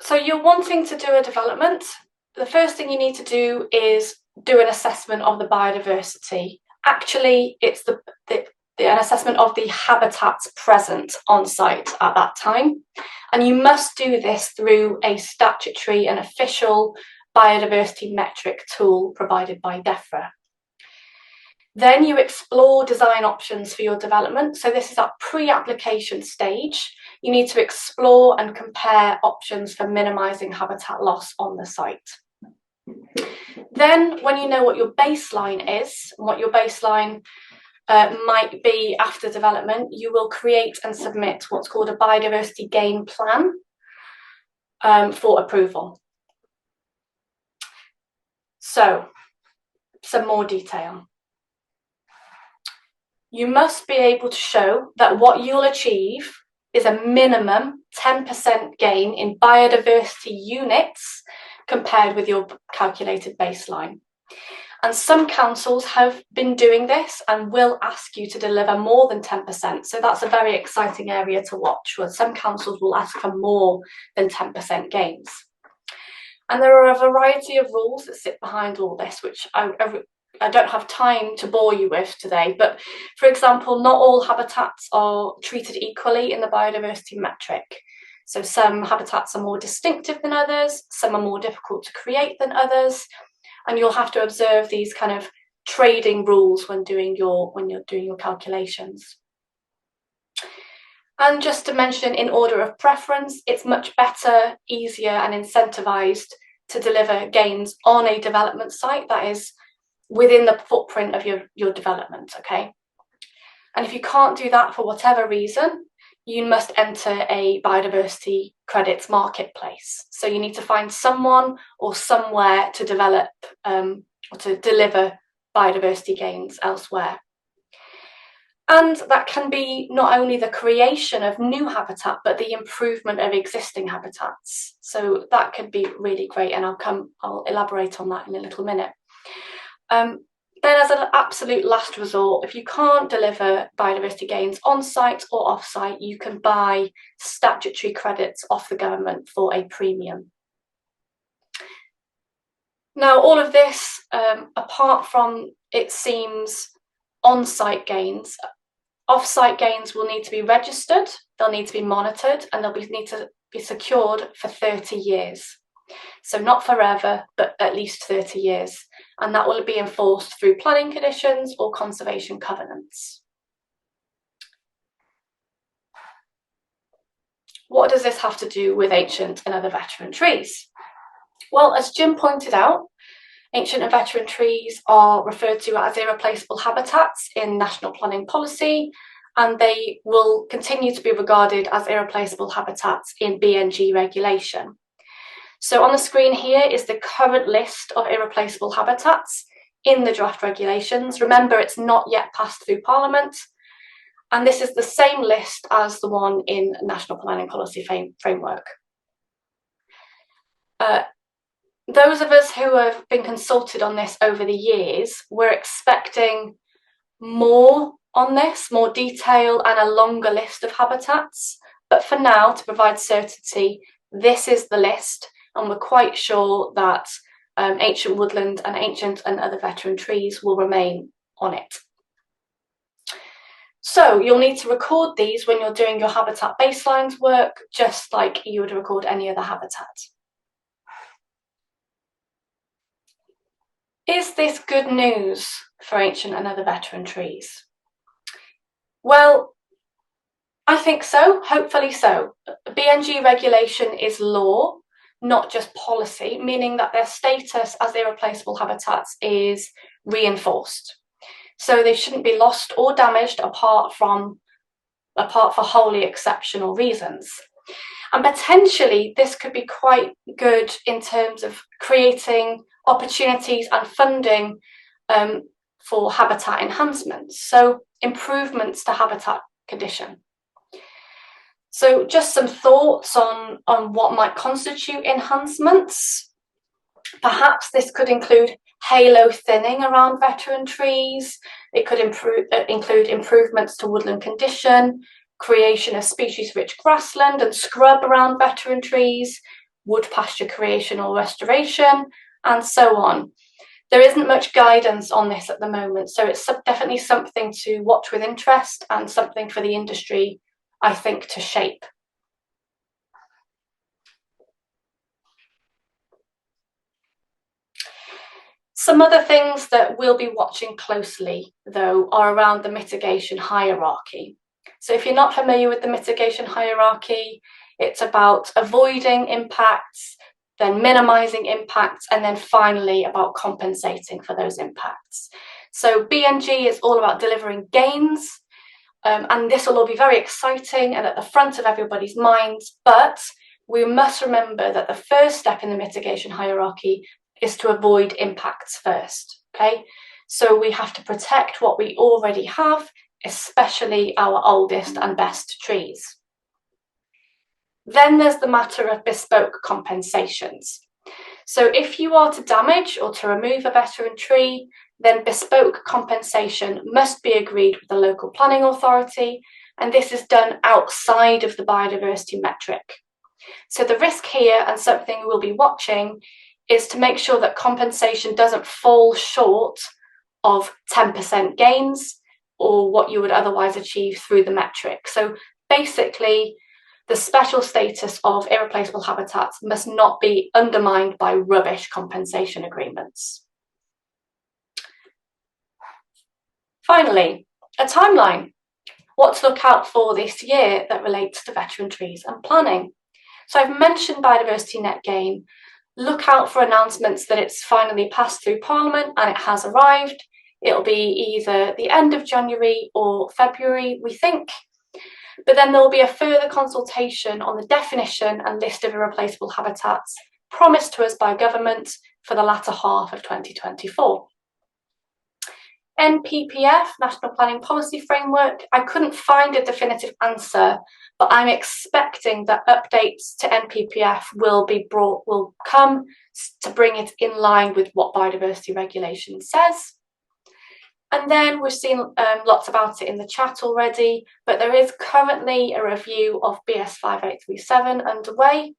So you're wanting to do a development. The first thing you need to do is do an assessment of the biodiversity. Actually, it's an assessment of the habitats present on site at that time. And you must do this through a statutory and official biodiversity metric tool provided by DEFRA. Then you explore design options for your development. So this is at pre-application stage. You need to explore and compare options for minimising habitat loss on the site. Then, when you know what your baseline is, and what your baseline might be after development, you will create and submit what's called a biodiversity gain plan for approval. So, some more detail. You must be able to show that what you'll achieve is a minimum 10% gain in biodiversity units compared with your calculated baseline. And some councils have been doing this and will ask you to deliver more than 10%. So that's a very exciting area to watch, where some councils will ask for more than 10% gains. And there are a variety of rules that sit behind all this, which I don't have time to bore you with today, but for example, not all habitats are treated equally in the biodiversity metric. So some habitats are more distinctive than others, some are more difficult to create than others, and you'll have to observe these kind of trading rules when you're doing your calculations. And just to mention, in order of preference, it's much better, easier and incentivized to deliver gains on a development site that is within the footprint of your development, okay? And if you can't do that for whatever reason, you must enter a biodiversity credits marketplace. So you need to find someone or somewhere to develop or to deliver biodiversity gains elsewhere. And that can be not only the creation of new habitat, but the improvement of existing habitats. So that could be really great, and I'll elaborate on that in a little minute. Then as an absolute last resort, if you can't deliver biodiversity gains on site or off site, you can buy statutory credits off the government for a premium. Now, all of this, apart from, it seems, on-site gains, off-site gains will need to be registered, they'll need to be monitored, and they'll need to be secured for 30 years. So not forever, but at least 30 years. And that will be enforced through planning conditions or conservation covenants. What does this have to do with ancient and other veteran trees? Well, as Jim pointed out, ancient and veteran trees are referred to as irreplaceable habitats in national planning policy, and they will continue to be regarded as irreplaceable habitats in BNG regulation. So on the screen here is the current list of irreplaceable habitats in the draft regulations. Remember, it's not yet passed through Parliament, and this is the same list as the one in National Planning Policy Framework. Those of us who have been consulted on this over the years, we're expecting more on this, more detail and a longer list of habitats. But for now, to provide certainty, this is the list, and we're quite sure that ancient woodland and ancient and other veteran trees will remain on it. So you'll need to record these when you're doing your habitat baselines work, just like you would record any other habitat. Is this good news for ancient and other veteran trees? Well, I think so, hopefully so. BNG regulation is law, not just policy, meaning that their status as irreplaceable habitats is reinforced. So they shouldn't be lost or damaged apart for wholly exceptional reasons. And potentially this could be quite good in terms of creating opportunities and funding for habitat enhancements, so improvements to habitat condition. So just some thoughts on what might constitute enhancements. Perhaps this could include halo thinning around veteran trees. It could include improvements to woodland condition, creation of species-rich grassland and scrub around veteran trees, wood pasture creation or restoration, and so on. There isn't much guidance on this at the moment, so it's definitely something to watch with interest and something for the industry, I think, to shape. Some other things that we'll be watching closely, though, are around the mitigation hierarchy. So if you're not familiar with the mitigation hierarchy, it's about avoiding impacts, then minimising impacts, and then finally about compensating for those impacts. So BNG is all about delivering gains, and this will all be very exciting and at the front of everybody's minds, but we must remember that the first step in the mitigation hierarchy is to avoid impacts first, okay? So we have to protect what we already have, especially our oldest and best trees. Then there's the matter of bespoke compensations. So if you are to damage or to remove a veteran tree, then bespoke compensation must be agreed with the local planning authority, and this is done outside of the biodiversity metric. So the risk here, and something we'll be watching, is to make sure that compensation doesn't fall short of 10% gains or what you would otherwise achieve through the metric. So basically, the special status of irreplaceable habitats must not be undermined by rubbish compensation agreements. Finally, a timeline. What to look out for this year that relates to veteran trees and planning. So I've mentioned biodiversity net gain. Look out for announcements that it's finally passed through Parliament and it has arrived. It'll be either the end of January or February, we think. But then there will be a further consultation on the definition and list of irreplaceable habitats promised to us by government for the latter half of 2024. NPPF, National Planning Policy Framework, I couldn't find a definitive answer, but I'm expecting that updates to NPPF will come to bring it in line with what biodiversity regulation says. And then we've seen lots about it in the chat already, but there is currently a review of BS 5837 underway,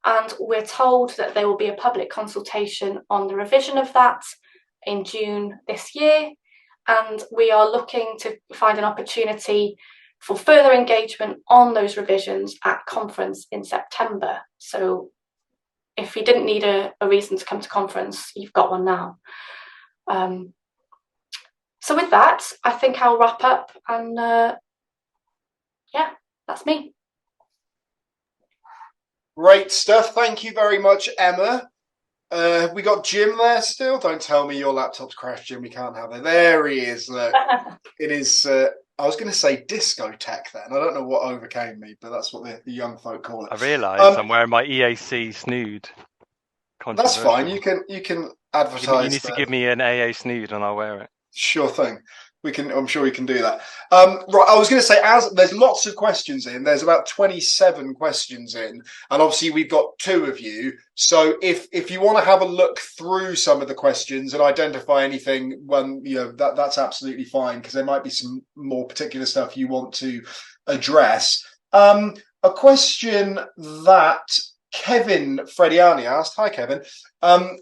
and we're told that there will be a public consultation on the revision of that in June this year, and we are looking to find an opportunity for further engagement on those revisions at conference in September. So if you didn't need a reason to come to conference, you've got one now. So with that, I think I'll wrap up, and yeah, that's me. Great stuff. Thank you very much, Emma. We got Jim there still. Don't tell me your laptop's crashed, Jim. We can't have it. There he is. Look, it is. I was going to say discotheque then. I don't know what overcame me, but that's what the young folk call it. I realise I'm wearing my EAC snood. That's fine. You can advertise. You need to give me an AA snood, and I'll wear it. Sure thing. I'm sure we can do that. Right, I was going to say, as there's lots of questions in, there's about 27 questions in, and obviously we've got two of you. So if you want to have a look through some of the questions and identify anything, that's absolutely fine, because there might be some more particular stuff you want to address. A question that Kevin Frediani asked, hi Kevin,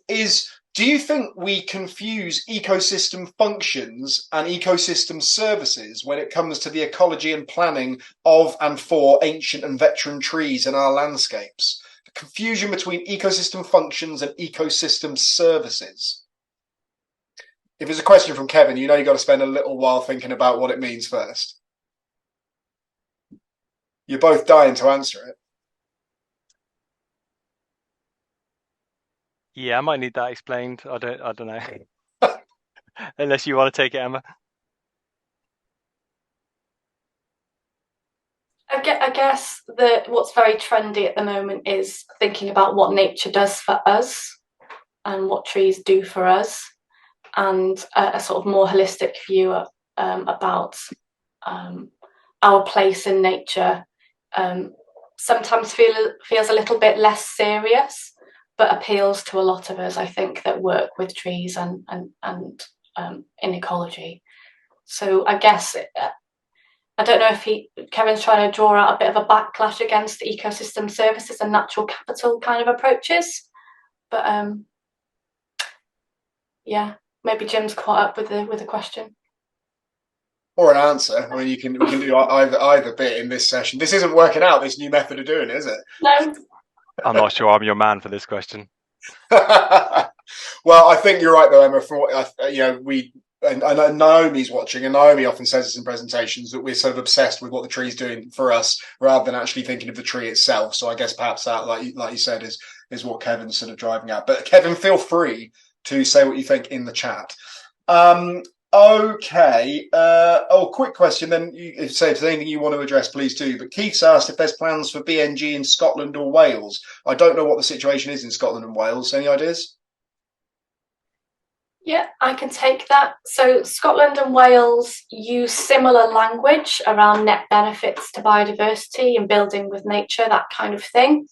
is: do you think we confuse ecosystem functions and ecosystem services when it comes to the ecology and planning of and for ancient and veteran trees in our landscapes? The confusion between ecosystem functions and ecosystem services. If it's a question from Kevin, you know you've got to spend a little while thinking about what it means first. You're both dying to answer it. Yeah, I might need that explained. I don't know. Unless you want to take it, Emma. I guess that what's very trendy at the moment is thinking about what nature does for us and what trees do for us, and a sort of more holistic view about our place in nature. Sometimes feels a little bit less serious, but appeals to a lot of us, I think, that work with trees and in ecology. So I guess I don't know if Kevin's trying to draw out a bit of a backlash against ecosystem services and natural capital kind of approaches, but Yeah, maybe Jim's caught up with the question. Or an answer. I mean, we can do either bit in this session. This isn't working out, this new method of doing it, is it? No. I'm not sure I'm your man for this question. Well, I think you're right though, Emma. For what we and Naomi's watching, and Naomi often says this in presentations that we're sort of obsessed with what the tree's doing for us rather than actually thinking of the tree itself. So I guess perhaps that, like you said, is what Kevin's sort of driving at. But Kevin, feel free to say what you think in the chat. Okay. Quick question then. If there's anything you want to address, please do. But Keith's asked if there's plans for BNG in Scotland or Wales. I don't know what the situation is in Scotland and Wales. Any ideas? Yeah, I can take that. So Scotland and Wales use similar language around net benefits to biodiversity and building with nature, that kind of thing.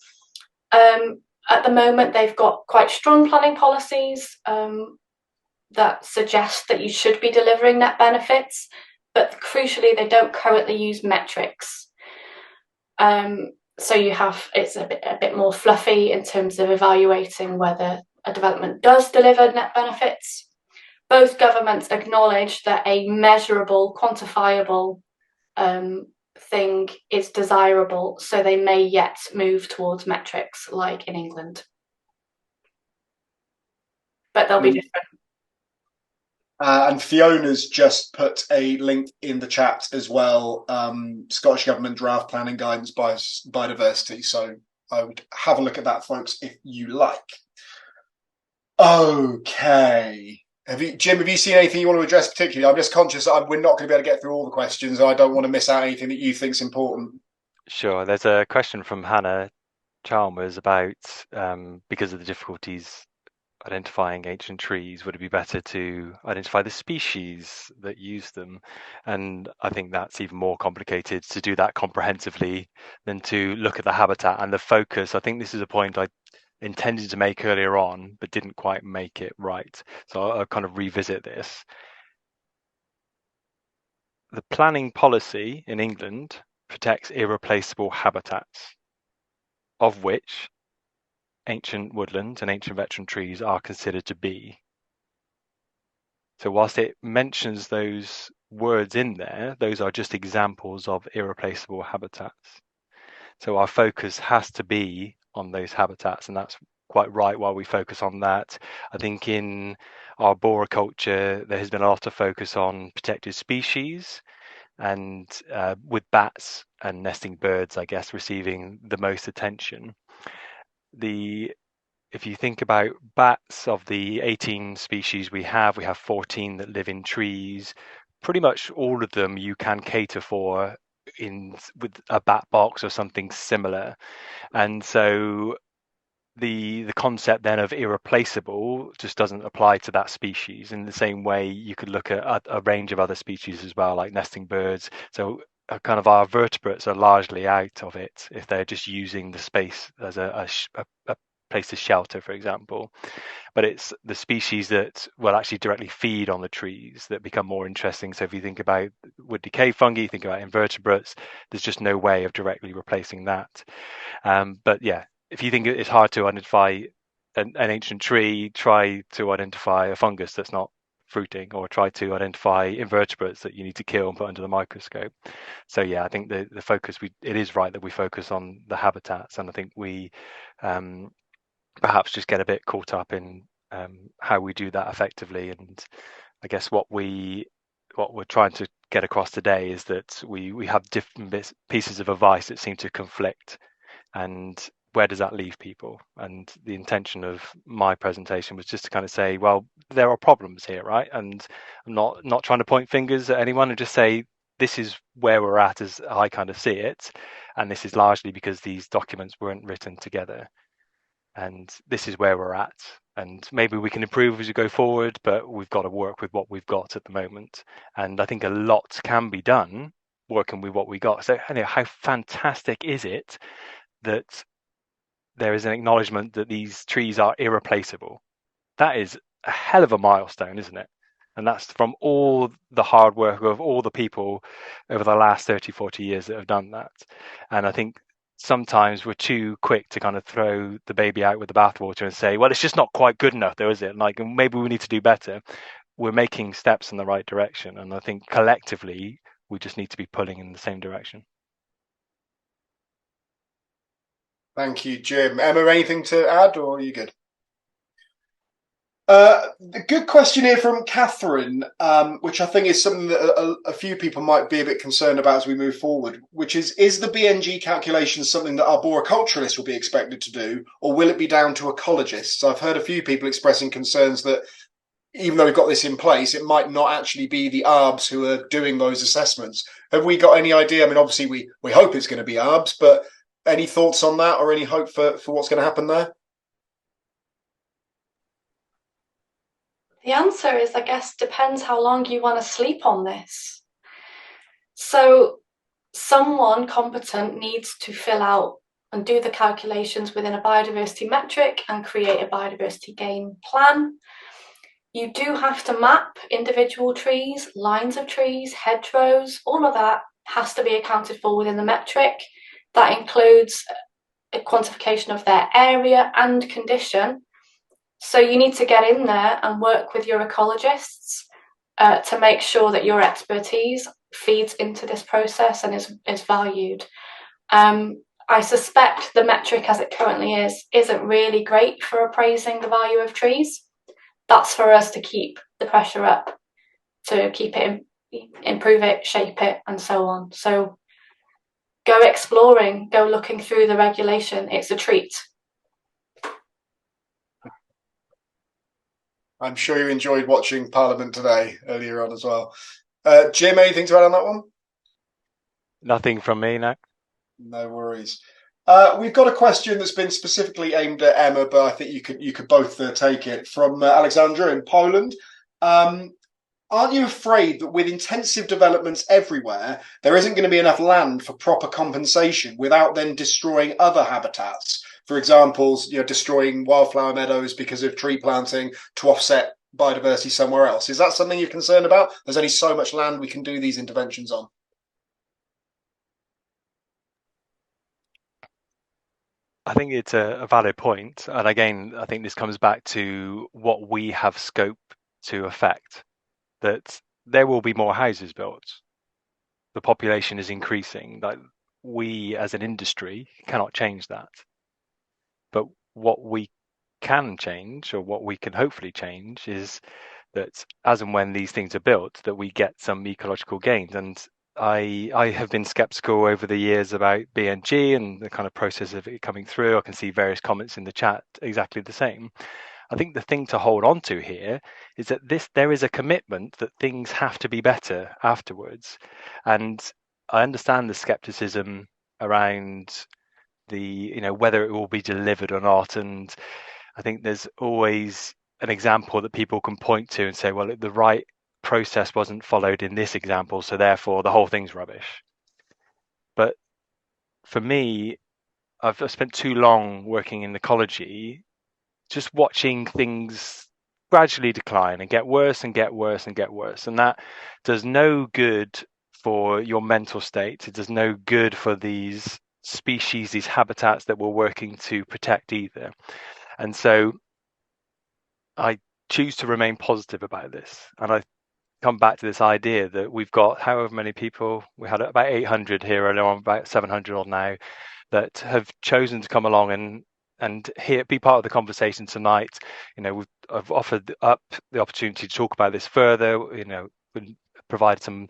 At the moment, they've got quite strong planning policies that suggest that you should be delivering net benefits, but crucially, they don't currently use metrics. So it's a bit more fluffy in terms of evaluating whether a development does deliver net benefits. Both governments acknowledge that a measurable, quantifiable thing is desirable, so they may yet move towards metrics like in England. But they'll be different. And Fiona's just put a link in the chat as well. Scottish Government draft planning guidance by Biodiversity. So I would have a look at that, folks, if you like. Okay. Jim, have you seen anything you want to address particularly? I'm just conscious that we're not going to be able to get through all the questions. I don't want to miss out anything that you think's important. Sure. There's a question from Hannah Chalmers about because of the difficulties identifying ancient trees, would it be better to identify the species that use them? And I think that's even more complicated to do that comprehensively than to look at the habitat and the focus. I think this is a point I intended to make earlier on, but didn't quite make it right. So I'll kind of revisit this. The planning policy in England protects irreplaceable habitats, of which ancient woodlands and ancient veteran trees are considered to be. So whilst it mentions those words in there, those are just examples of irreplaceable habitats. So our focus has to be on those habitats, and that's quite right while we focus on that. I think in arboriculture, there has been a lot of focus on protected species, and with bats and nesting birds, I guess, receiving the most attention. If you think about bats, of the 18 species we have 14 that live in trees. Pretty much all of them you can cater for with a bat box or something similar. And so the concept then of irreplaceable just doesn't apply to that species. In the same way, you could look at a range of other species as well, like nesting birds. So kind of our vertebrates are largely out of it if they're just using the space as a place to shelter, for example. But it's the species that will actually directly feed on the trees that become more interesting. So if you think about wood decay fungi, you think about invertebrates, there's just no way of directly replacing that. But yeah, if you think it's hard to identify an ancient tree, try to identify a fungus that's not fruiting, or try to identify invertebrates that you need to kill and put under the microscope. So yeah, I think the focus, it is right that we focus on the habitats, and I think we perhaps just get a bit caught up in how we do that effectively. And I guess what we're trying to get across today is that we have different pieces of advice that seem to conflict, and where does that leave people? And the intention of my presentation was just to kind of say, well, there are problems here, right? And I'm not trying to point fingers at anyone, and just say this is where we're at as I kind of see it, and this is largely because these documents weren't written together, and this is where we're at. And maybe we can improve as we go forward, but we've got to work with what we've got at the moment. And I think a lot can be done working with what we got. So how fantastic is it that there is an acknowledgement that these trees are irreplaceable? That is a hell of a milestone, isn't it? And that's from all the hard work of all the people over the last 30, 40 years that have done that. And I think sometimes we're too quick to kind of throw the baby out with the bathwater and say, well, it's just not quite good enough, though, is it? Like, maybe we need to do better. We're making steps in the right direction, and I think collectively we just need to be pulling in the same direction. Thank you, Jim. Emma, anything to add, or are you good? A good question here from Catherine, which I think is something that a few people might be a bit concerned about as we move forward, which is the BNG calculation something that arboriculturists will be expected to do, or will it be down to ecologists? I've heard a few people expressing concerns that even though we've got this in place, it might not actually be the ARBs who are doing those assessments. Have we got any idea? I mean, obviously we hope it's going to be ARBs, but any thoughts on that, or any hope for what's going to happen there? The answer is, I guess, depends how long you want to sleep on this. So someone competent needs to fill out and do the calculations within a biodiversity metric and create a biodiversity gain plan. You do have to map individual trees, lines of trees, hedgerows, all of that has to be accounted for within the metric. That includes a quantification of their area and condition. So you need to get in there and work with your ecologists to make sure that your expertise feeds into this process and is valued. I suspect the metric as it currently isn't really great for appraising the value of trees. That's for us to keep the pressure up, to keep it, improve it, shape it, and so on. So go exploring, go looking through the regulation. It's a treat. I'm sure you enjoyed watching Parliament today earlier on as well. Jim, anything to add on that one? Nothing from me, no. No worries. We've got a question that's been specifically aimed at Emma, but I think you could both take it, from Alexandra in Poland. Aren't you afraid that with intensive developments everywhere, there isn't going to be enough land for proper compensation without then destroying other habitats? For example, destroying wildflower meadows because of tree planting to offset biodiversity somewhere else. Is that something you're concerned about? There's only so much land we can do these interventions on. I think it's a valid point. And again, I think this comes back to what we have scope to affect, that there will be more houses built. The population is increasing. Like, we as an industry cannot change that. But what we can change, or what we can hopefully change, is that as and when these things are built, that we get some ecological gains. And I have been skeptical over the years about BNG and the kind of process of it coming through. I can see various comments in the chat exactly the same. I think the thing to hold on to here is that there is a commitment that things have to be better afterwards. And I understand the skepticism around whether it will be delivered or not. And I think there's always an example that people can point to and say, well, the right process wasn't followed in this example, so therefore the whole thing's rubbish. But for me, I've spent too long working in ecology, just watching things gradually decline and get worse and get worse and get worse. And that does no good for your mental state. It does no good for these species, these habitats that we're working to protect either. And so I choose to remain positive about this. And I come back to this idea that we've got however many people, we had about 800 here earlier on, about 700 odd now, that have chosen to come along and be part of the conversation tonight. I've offered up the opportunity to talk about this further, provide some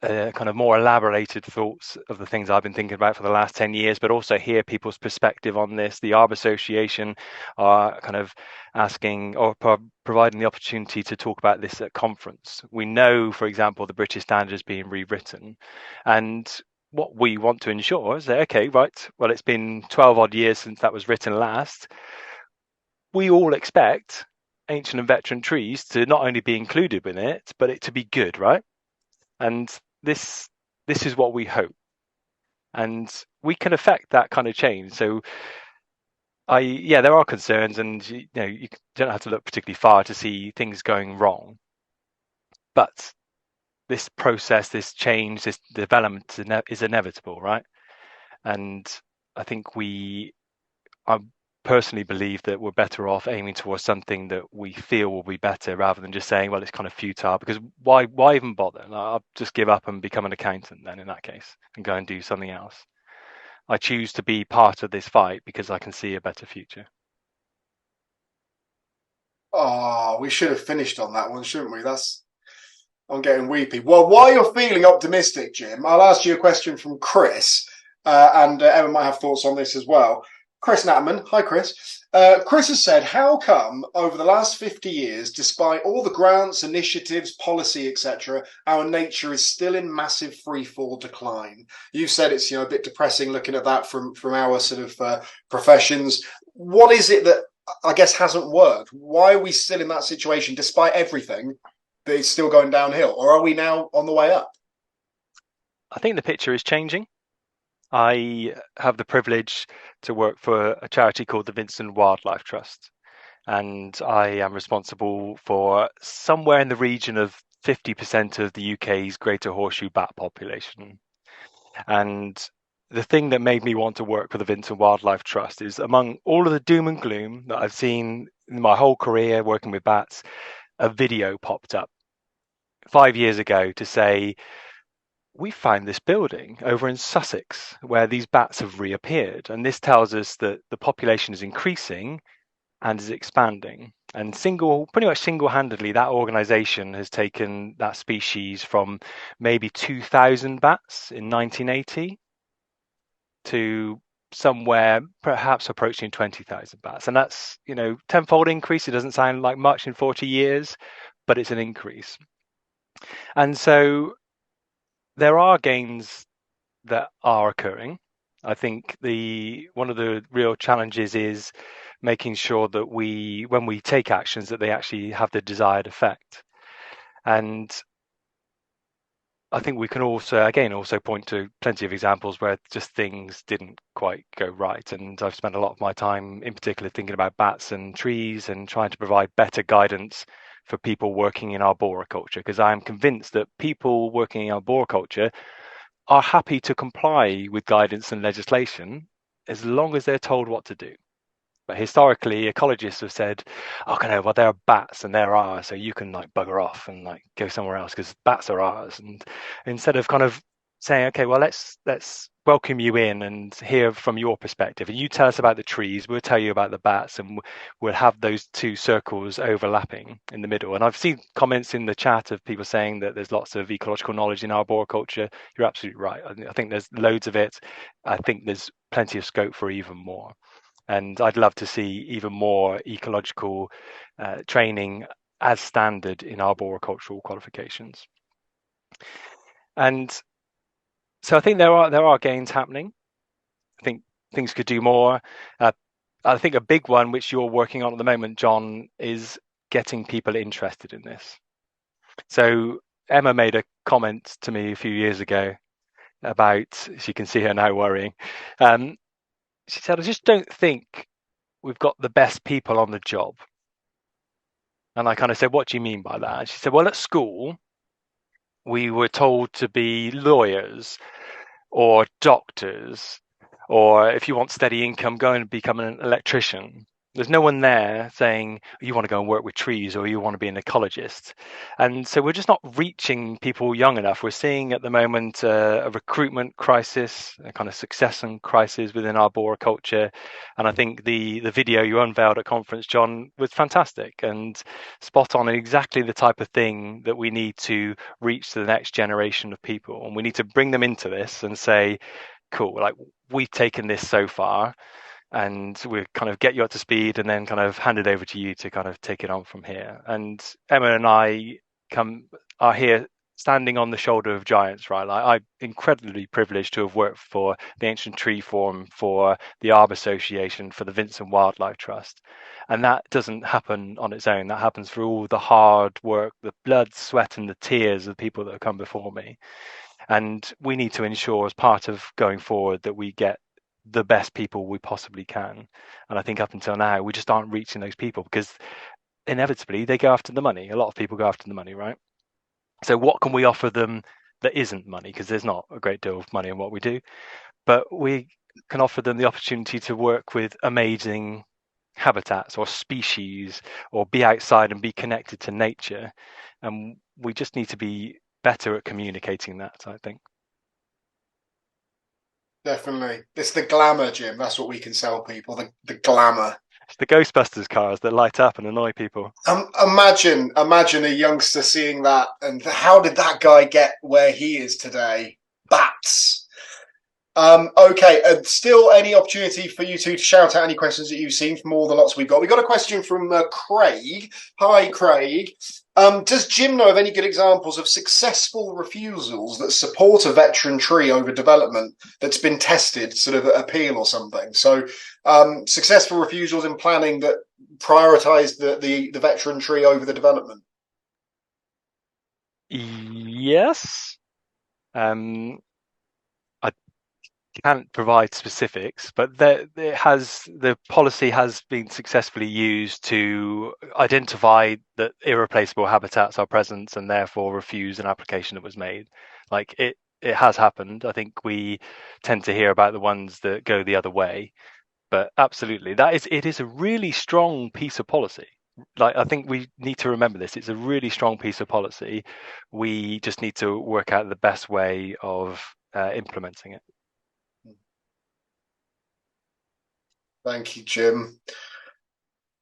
kind of more elaborated thoughts of the things I've been thinking about for the last 10 years, but also hear people's perspective on this. The Arbor Association are kind of asking or providing the opportunity to talk about this at conference. We know, for example, the British Standard is being rewritten, and what we want to ensure is that, okay, right, well, it's been 12 odd years since that was written last. We all expect ancient and veteran trees to not only be included in it, but it to be good, right? And this is what we hope, and we can affect that kind of change. So there are concerns, and you don't have to look particularly far to see things going wrong, but this process, this change, this development is inevitable, right? And I think I personally believe that we're better off aiming towards something that we feel will be better rather than just saying, well, it's kind of futile, because why even bother? I'll just give up and become an accountant then in that case and go and do something else. I choose to be part of this fight because I can see a better future. Oh, we should have finished on that one, shouldn't we? I'm getting weepy. Well, while you're feeling optimistic, Jim, I'll ask you a question from Chris, and Emma might have thoughts on this as well. Chris Natman, hi Chris. Chris has said, how come over the last 50 years, despite all the grants, initiatives, policy, etc., our nature is still in massive freefall decline? You said it's a bit depressing looking at that from our sort of professions. What is it that I guess hasn't worked? Why are we still in that situation despite everything? That it's still going downhill, or are we now on the way up? I think the picture is changing. I have the privilege to work for a charity called the Vincent Wildlife Trust, and I am responsible for somewhere in the region of 50% of the UK's greater horseshoe bat population. And the thing that made me want to work for the Vincent Wildlife Trust is, among all of the doom and gloom that I've seen in my whole career working with bats, a video popped up 5 years ago to say, we found this building over in Sussex where these bats have reappeared. And this tells us that the population is increasing and is expanding. And pretty much single-handedly, that organization has taken that species from maybe 2,000 bats in 1980 to somewhere perhaps approaching 20,000 bats. And that's, tenfold increase. It doesn't sound like much in 40 years, but it's an increase. And so there are gains that are occurring. I think one of the real challenges is making sure that when we take actions, that they actually have the desired effect. And I think we can also point to plenty of examples where just things didn't quite go right. And I've spent a lot of my time in particular thinking about bats and trees and trying to provide better guidance for people working in arboriculture, because I am convinced that people working in arboriculture are happy to comply with guidance and legislation as long as they're told what to do. But historically, ecologists have said, okay, well, there are bats and they're ours, so you can bugger off and go somewhere else because bats are ours. And instead of kind of saying, okay, well, let's welcome you in and hear from your perspective, and you tell us about the trees, we'll tell you about the bats, and we'll have those two circles overlapping in the middle. And I've seen comments in the chat of people saying that there's lots of ecological knowledge in arboriculture. You're absolutely right. I think there's loads of it. I think there's plenty of scope for even more. And I'd love to see even more ecological training as standard in arboricultural qualifications. And so I think there are gains happening. I think things could do more. I think a big one, which you're working on at the moment, John, is getting people interested in this. So Emma made a comment to me a few years ago about, she can see her now worrying. She said, I just don't think we've got the best people on the job. And I kind of said, what do you mean by that? And she said, well, at school, we were told to be lawyers or doctors, or if you want steady income, go and become an electrician. There's no one there saying you want to go and work with trees or you want to be an ecologist. And so we're just not reaching people young enough. We're seeing at the moment a recruitment crisis, a kind of succession crisis within arboriculture. And I think the video you unveiled at conference, John, was fantastic and spot on, exactly the type of thing that we need to reach to the next generation of people. And we need to bring them into this and say, cool, we've taken this so far, and we'll kind of get you up to speed and then kind of hand it over to you to kind of take it on from here. And Emma and I are here standing on the shoulder of giants, right? I'm incredibly privileged to have worked for the Ancient Tree Forum, for the Arbor Association, for the Vincent Wildlife Trust. And that doesn't happen on its own. That happens through all the hard work, the blood, sweat, and the tears of the people that have come before me. And we need to ensure, as part of going forward, that we get the best people we possibly can. And I think up until now, we just aren't reaching those people because inevitably they go after the money. A lot of people go after the money, right? So what can we offer them that isn't money? Because there's not a great deal of money in what we do. But we can offer them the opportunity to work with amazing habitats or species, or be outside and be connected to nature. And we just need to be better at communicating that, I think. Definitely. It's the glamour, Jim. That's what we can sell people, the glamour. It's the Ghostbusters cars that light up and annoy people. Imagine a youngster seeing that, and how did that guy get where he is today? Bats. Okay, still any opportunity for you two to shout out any questions that you've seen from all the lots we've got. We got a question from Craig. Hi, Craig. Does Jim know of any good examples of successful refusals that support a veteran tree over development that's been tested, sort of appeal or something? So successful refusals in planning that prioritise the veteran tree over the development. Yes. Can't provide specifics, but the policy has been successfully used to identify that irreplaceable habitats are present and therefore refuse an application that was made. Like it has happened. I think we tend to hear about the ones that go the other way, but absolutely, it is a really strong piece of policy. Like, I think we need to remember this. It's a really strong piece of policy. We just need to work out the best way of implementing it. Thank you, Jim.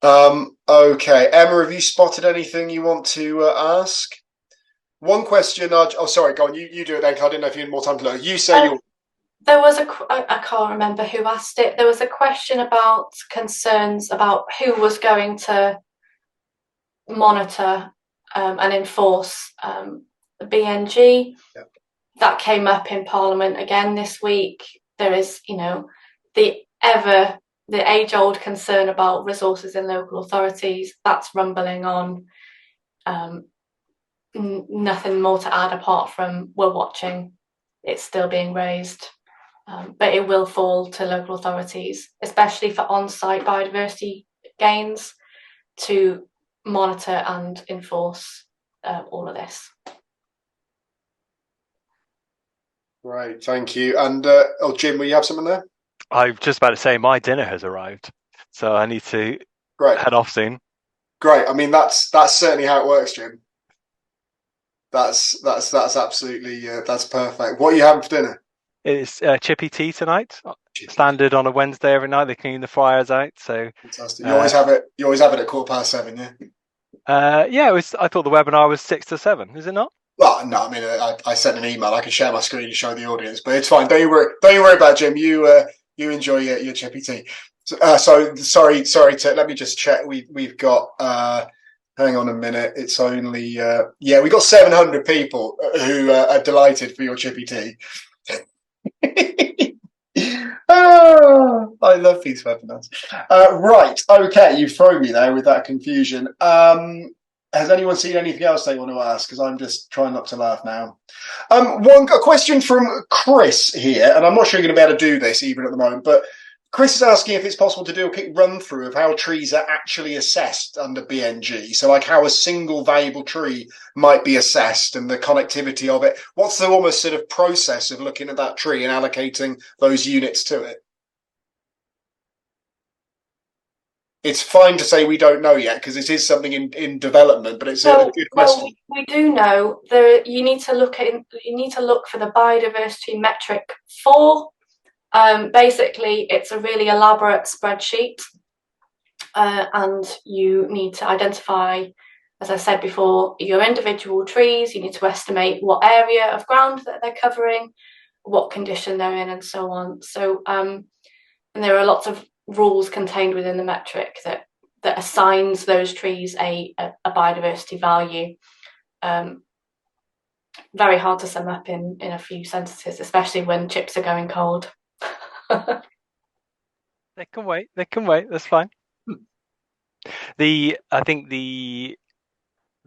Okay, Emma, have you spotted anything you want to ask? One question. Oh, sorry, go on. You do it then. I didn't know if you had more time to look. You say you. There was I can't remember who asked it. There was a question about concerns about who was going to monitor and enforce the BNG. Yep. That came up in Parliament again this week. There is, the age-old concern about resources in local authorities. That's rumbling on. Nothing more to add apart from we're watching. It's still being raised, but it will fall to local authorities, especially for on-site biodiversity gains, to monitor and enforce all of this. Right, thank you. And Jim, will you have something there? I was just about to say my dinner has arrived, so I need to head off soon. Great. I mean, that's certainly how it works, Jim. That's absolutely that's perfect. What are you having for dinner? It's chippy tea tonight. Standard on a Wednesday every night. They clean the fryers out, so fantastic. You always have it. You always have it at 7:15, yeah. Yeah. It was. I thought the webinar was 6 to 7. Is it not? Well, no. I mean, I sent an email. I can share my screen and show the audience, but it's fine. Don't you worry about it, Jim. You enjoy your chippy tea. So sorry. Let me just check. We've got. Hang on a minute. It's only we got 700 people who are delighted for your chippy tea. Oh, I love these webinars. Right. Okay. You've thrown me there with that confusion. Has anyone seen anything else they want to ask? Because I'm just trying not to laugh now. A question from Chris here, and I'm not sure you're going to be able to do this even at the moment, but Chris is asking if it's possible to do a quick run through of how trees are actually assessed under BNG. So like how a single valuable tree might be assessed and the connectivity of it. What's the almost sort of process of looking at that tree and allocating those units to it? It's fine to say we don't know yet because it is something in development, but it's a good question. We do know you need to look for the biodiversity metric 4. Basically, it's a really elaborate spreadsheet, and you need to identify, as I said before, your individual trees. You need to estimate what area of ground that they're covering, what condition they're in, and so on. So, and there are lots of rules contained within the metric that assigns those trees a biodiversity value. Very hard to sum up in a few sentences, especially when chips are going cold. They can wait. That's fine. I think the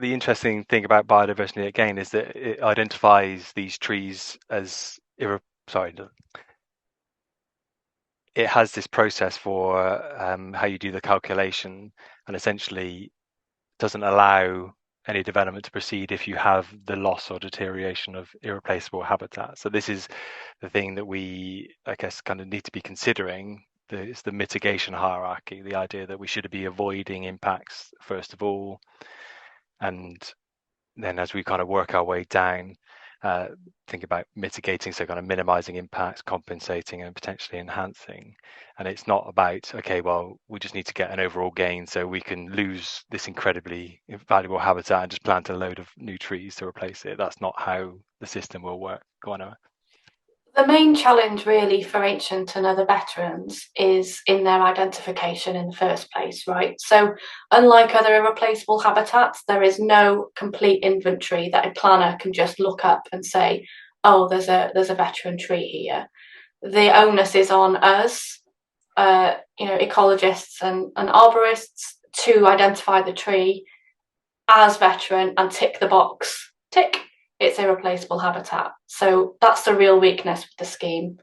interesting thing about biodiversity again is that it identifies these trees as it has this process for how you do the calculation, and essentially doesn't allow any development to proceed if you have the loss or deterioration of irreplaceable habitat. So this is the thing that we, I guess, kind of need to be considering. It's the mitigation hierarchy, the idea that we should be avoiding impacts first of all, and then as we kind of work our way down, think about mitigating, so kind of minimizing impacts, compensating, and potentially enhancing. And it's not about, okay, well, we just need to get an overall gain so we can lose this incredibly valuable habitat and just plant a load of new trees to replace it. That's not how the system will work. Go on, Emma. The main challenge really for ancient and other veterans is in their identification in the first place, right? So unlike other irreplaceable habitats, there is no complete inventory that a planner can just look up and say, oh, there's a veteran tree here. The onus is on us, ecologists and arborists, to identify the tree as veteran and tick the box. Tick. It's irreplaceable habitat. So that's the real weakness with the scheme.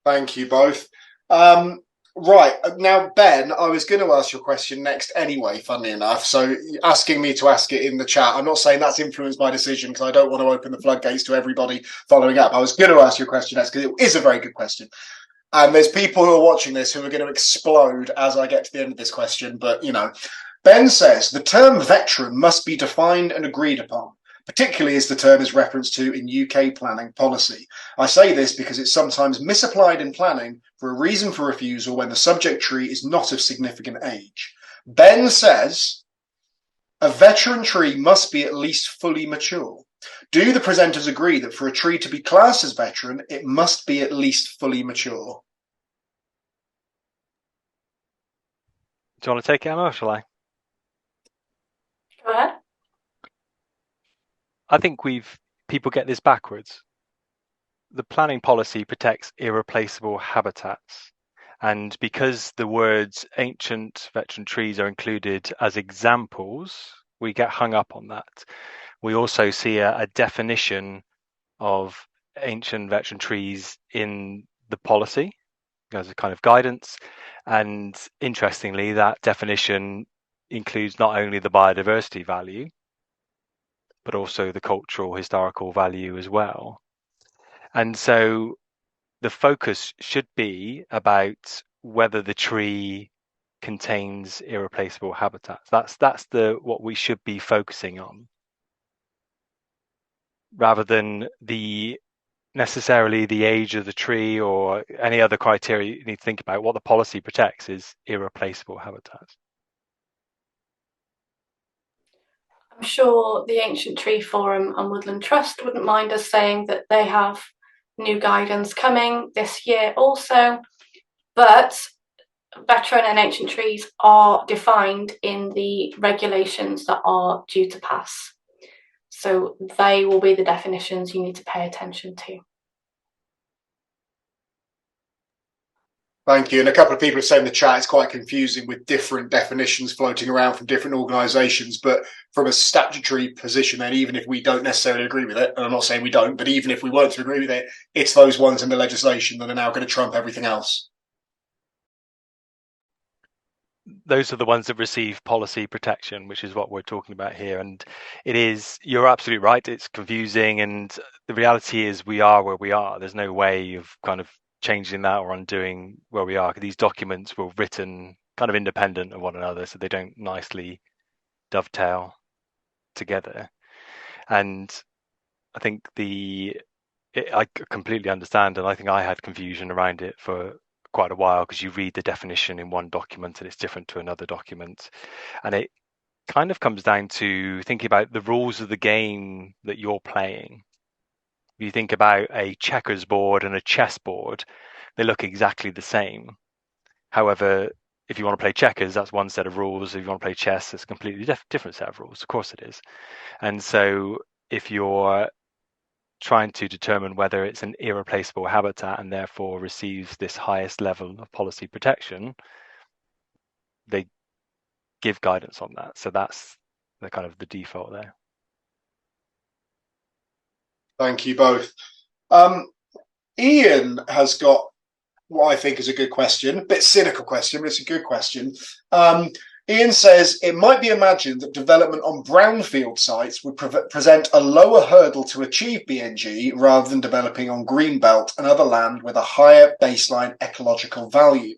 Thank you both. Right, now, Ben, I was going to ask your question next anyway, funnily enough. So asking me to ask it in the chat, I'm not saying that's influenced my decision because I don't want to open the floodgates to everybody following up. I was going to ask your question next because it is a very good question. And there's people who are watching this who are going to explode as I get to the end of this question. But, Ben says the term veteran must be defined and agreed upon, particularly as the term is referenced to in UK planning policy. I say this because it's sometimes misapplied in planning for a reason for refusal when the subject tree is not of significant age. Ben says a veteran tree must be at least fully mature. Do the presenters agree that for a tree to be classed as veteran, it must be at least fully mature? Do you want to take it, Emma, or shall I? Go ahead. I think people get this backwards. The planning policy protects irreplaceable habitats. And because the words ancient veteran trees are included as examples, we get hung up on that. We also see a definition of ancient veteran trees in the policy as a kind of guidance. And interestingly, that definition includes not only the biodiversity value, but also the cultural, historical value as well. And so the focus should be about whether the tree contains irreplaceable habitats. That's what we should be focusing on, rather than necessarily the age of the tree or any other criteria you need to think about. What the policy protects is irreplaceable habitats. I'm sure the Ancient Tree Forum and Woodland Trust wouldn't mind us saying that they have new guidance coming this year also, but veteran and ancient trees are defined in the regulations that are due to pass. So they will be the definitions you need to pay attention to. Thank you. And a couple of people have said in the chat it's quite confusing with different definitions floating around from different organisations. But from a statutory position, then, even if we don't necessarily agree with it, and I'm not saying we don't, but even if we weren't to agree with it, it's those ones in the legislation that are now going to trump everything else. Those are the ones that receive policy protection, which is what we're talking about here. And you're absolutely right, it's confusing. And the reality is we are where we are. There's no way of kind of changing that or undoing where we are. These documents were written kind of independent of one another, so they don't nicely dovetail together. And I think I completely understand, and I think I had confusion around it for quite a while, because you read the definition in one document and it's different to another document, and it kind of comes down to thinking about the rules of the game that you're playing. If you think about a checkers board and a chess board, they look exactly the same. However, if you want to play checkers, that's one set of rules. If you want to play chess, it's a completely different set of rules. Of course it is. And so if you're trying to determine whether it's an irreplaceable habitat and therefore receives this highest level of policy protection, they give guidance on that. So that's the kind of the default there. Thank you both. Ian has got what I think is a good question, a bit cynical question, but it's a good question. Ian says, it might be imagined that development on brownfield sites would present a lower hurdle to achieve BNG rather than developing on greenbelt and other land with a higher baseline ecological value.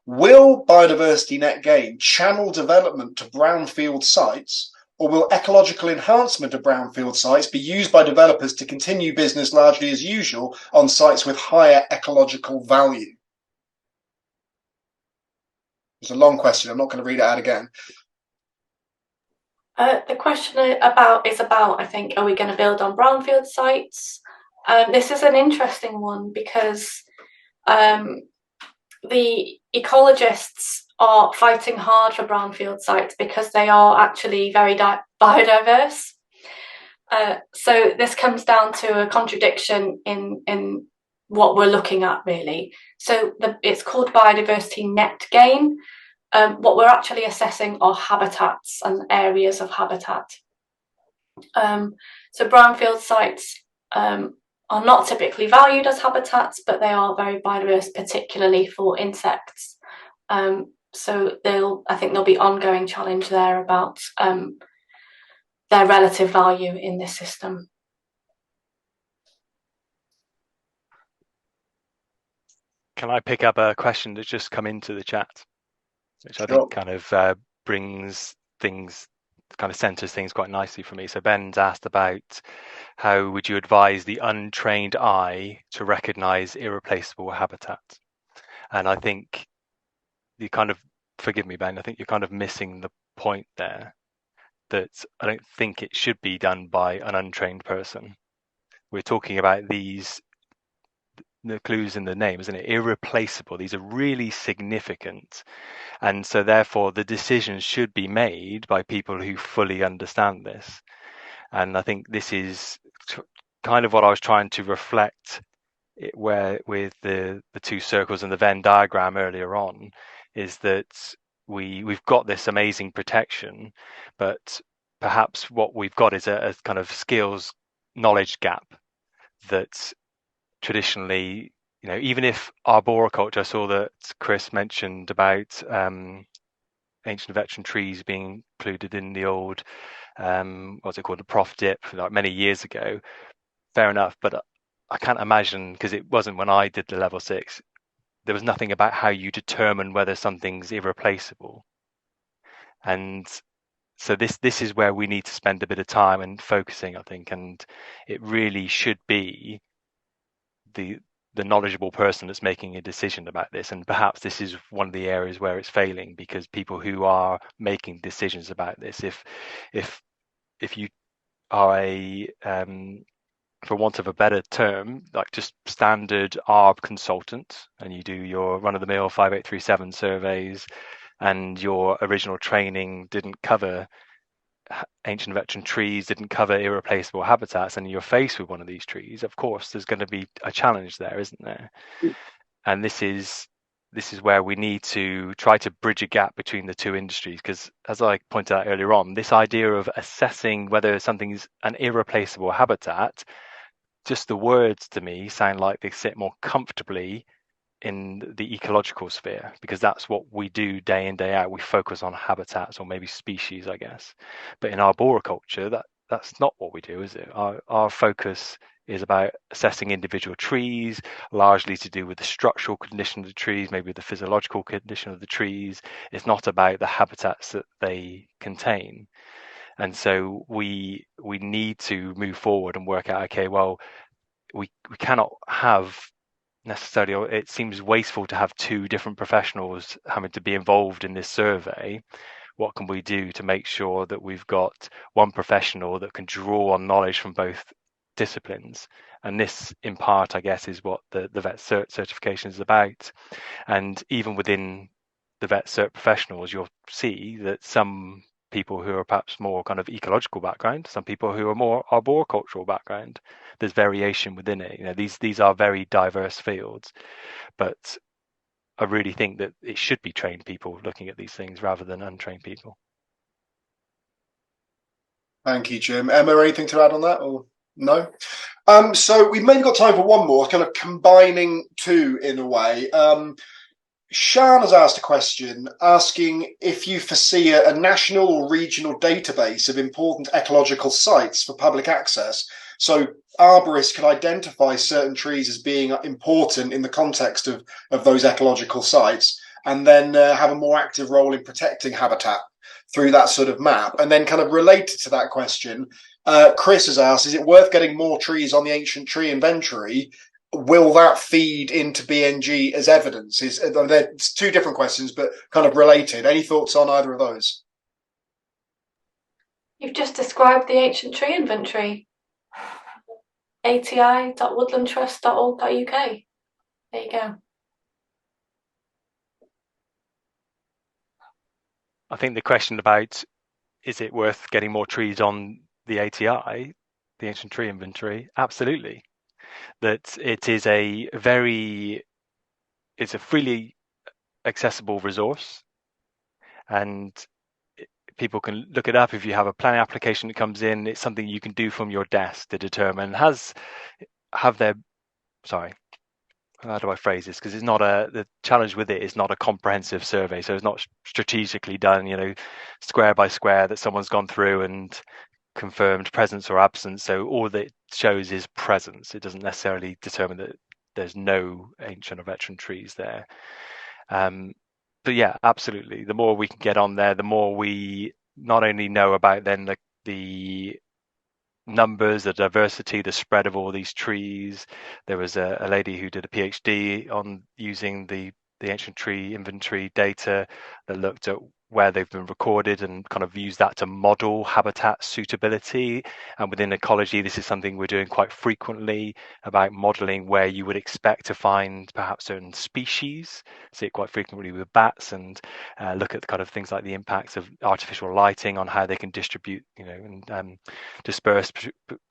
Will biodiversity net gain channel development to brownfield sites, or will ecological enhancement of brownfield sites be used by developers to continue business largely as usual on sites with higher ecological value? It's a long question. I'm not going to read it out again. The question is about, I think, are we going to build on brownfield sites? This is an interesting one because the ecologists are fighting hard for brownfield sites because they are actually very biodiverse. So this comes down to a contradiction in what we're looking at, really. So it's called biodiversity net gain. What we're actually assessing are habitats and areas of habitat. So brownfield sites are not typically valued as habitats, but they are very biodiverse, particularly for insects. So I think there'll be ongoing challenge there about their relative value in this system. Can I pick up a question that's just come into the chat, which I think kind of brings things, kind of centers things quite nicely for me. So Ben's asked about how would you advise the untrained eye to recognize irreplaceable habitat? And I think you kind of, forgive me, Ben, I think you're kind of missing the point there, that I don't think it should be done by an untrained person. We're talking about these, the clues in the name, isn't it? Irreplaceable. These are really significant. And so therefore the decisions should be made by people who fully understand this. And I think this is kind of what I was trying to reflect where with the two circles and the Venn diagram earlier on, is that we've got this amazing protection, but perhaps what we've got is a kind of skills knowledge gap that traditionally, you know, even if arboriculture, I saw that Chris mentioned about ancient veteran trees being included in the old what's it called, the Prof Dip, like many years ago. Fair enough, but I can't imagine, because it wasn't when I did the level 6, there was nothing about how you determine whether something's irreplaceable. And so this is where we need to spend a bit of time and focusing, I think, and it really should be the knowledgeable person that's making a decision about this. And perhaps this is one of the areas where it's failing, because people who are making decisions about this, if you are a for want of a better term, like just standard ARB consultant, and you do your run-of-the-mill 5837 surveys, and your original training didn't cover ancient veteran trees, didn't cover irreplaceable habitats, and you're faced with one of these trees, of course there's going to be a challenge there, isn't there? And this is where we need to try to bridge a gap between the two industries, because as I pointed out earlier on, this idea of assessing whether something's an irreplaceable habitat, just the words to me sound like they sit more comfortably in the ecological sphere, because that's what we do day in, day out. We focus on habitats, or maybe species, I guess. But in arboriculture, that's not what we do, is it? Our focus is about assessing individual trees, largely to do with the structural condition of the trees, maybe the physiological condition of the trees. It's not about the habitats that they contain. And so we need to move forward and work out, okay, well, we cannot have necessarily, it seems wasteful to have two different professionals having to be involved in this survey. What can we do to make sure that we've got one professional that can draw on knowledge from both disciplines? And this, in part, I guess, is what the vet cert certification is about. And even within the vet cert professionals, you'll see that some people who are perhaps more kind of ecological background, some people who are more arboricultural background, there's variation within it. You know, these are very diverse fields, but I really think that it should be trained people looking at these things rather than untrained people. Thank you, Jim. Emma, anything to add on that? Or No. So we've maybe got time for one more, kind of combining two in a way. Shan has asked a question asking if you foresee a national or regional database of important ecological sites for public access. So arborists can identify certain trees as being important in the context of those ecological sites, and then have a more active role in protecting habitat through that sort of map. And then kind of related to that question, Chris has asked, is it worth getting more trees on the ancient tree inventory? Will that feed into BNG as evidence? There's two different questions, but kind of related. Any thoughts on either of those? You've just described the ancient tree inventory. ati.woodlandtrust.org.uk. There you go. I think the question about is it worth getting more trees on the ATI, the ancient tree inventory, absolutely. That it is it's a freely accessible resource, and people can look it up. If you have a planning application that comes in, it's something you can do from your desk to determine how do I phrase this? Because it's not the challenge with it is not a comprehensive survey, so it's not strategically done, square by square that someone's gone through and confirmed presence or absence. So all that it shows is presence. It doesn't necessarily determine that there's no ancient or veteran trees there. But yeah, absolutely. The more we can get on there, the more we not only know about then the numbers, the diversity, the spread of all these trees. There was a lady who did a PhD on using the ancient tree inventory data that looked at where they've been recorded and kind of use that to model habitat suitability. And within ecology, this is something we're doing quite frequently about modeling where you would expect to find perhaps certain species. See it quite frequently with bats, and look at the kind of things like the impacts of artificial lighting on how they can distribute, and disperse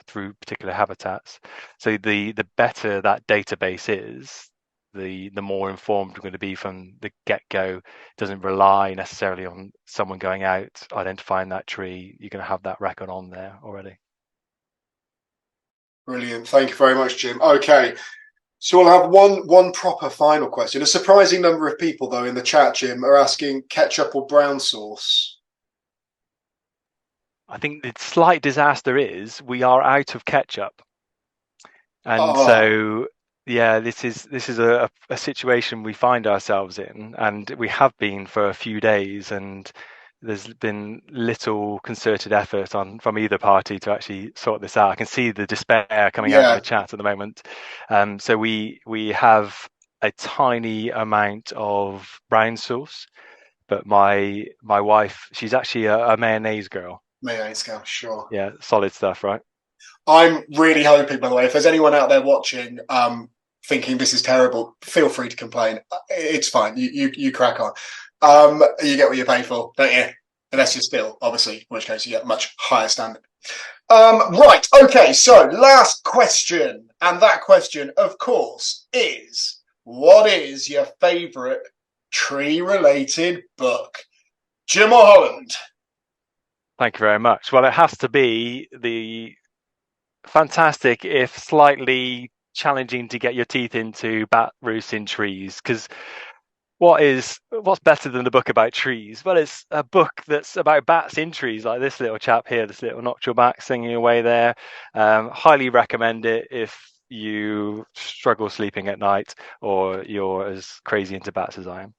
through particular habitats. So the better that database is, the more informed we're going to be from the get-go. It doesn't rely necessarily on someone going out identifying that tree. You're going to have that record on there already. Brilliant. Thank you very much, Jim. Okay, so we'll have one proper final question. A surprising number of people, though, in the chat, Jim, are asking ketchup or brown sauce. I think the slight disaster is we are out of ketchup, and so yeah, this is a situation we find ourselves in, and we have been for a few days, and there's been little concerted effort from either party to actually sort this out. I can see the despair coming out in the chat at the moment. So we have a tiny amount of brown sauce, but my wife, she's actually a mayonnaise girl. Mayonnaise girl, sure. Yeah, solid stuff, right? I'm really hoping, by the way, if there's anyone out there watching thinking this is terrible, feel free to complain. It's fine. You crack on. You get what you pay for, don't you? Unless you're still, obviously, in which case you get a much higher standard. Right. Okay. So last question. And that question, of course, is what is your favourite tree-related book? Jim Mullholland. Thank you very much. Well, it has to be the fantastic, if slightly challenging to get your teeth into, Bat Roosts in Trees. Because what's better than a book about trees? Well, it's a book that's about bats in trees, like this little chap here, this little nocturnal bat singing away there. Highly recommend it if you struggle sleeping at night or you're as crazy into bats as I am.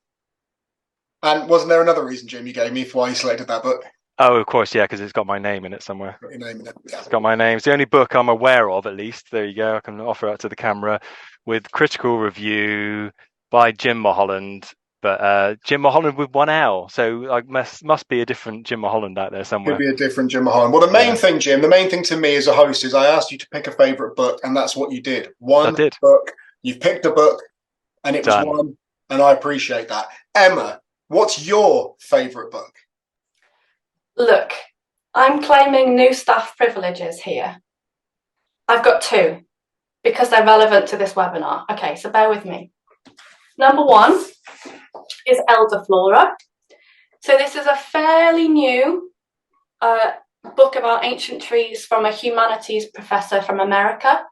And wasn't there another reason, Jim, you gave me for why you selected that book? Oh, of course, yeah, because it's got my name in it somewhere. Got your name in it. Yeah. It's got my name. It's the only book I'm aware of, at least. There you go. I can offer that to the camera with critical review by Jim Mullholland, but Jim Mullholland with one L. So must be a different Jim Mullholland out there somewhere. Could be a different Jim Mullholland. Well, the main thing, Jim, the main thing to me as a host is I asked you to pick a favourite book, and that's what you did. One book. You've picked a book, and it was one, and I appreciate that. Emma, what's your favourite book? Look, I'm claiming new staff privileges here. I've got two, because they're relevant to this webinar. Okay, so bear with me. Number one is Elderflora. So this is a fairly new book about ancient trees from a humanities professor from America.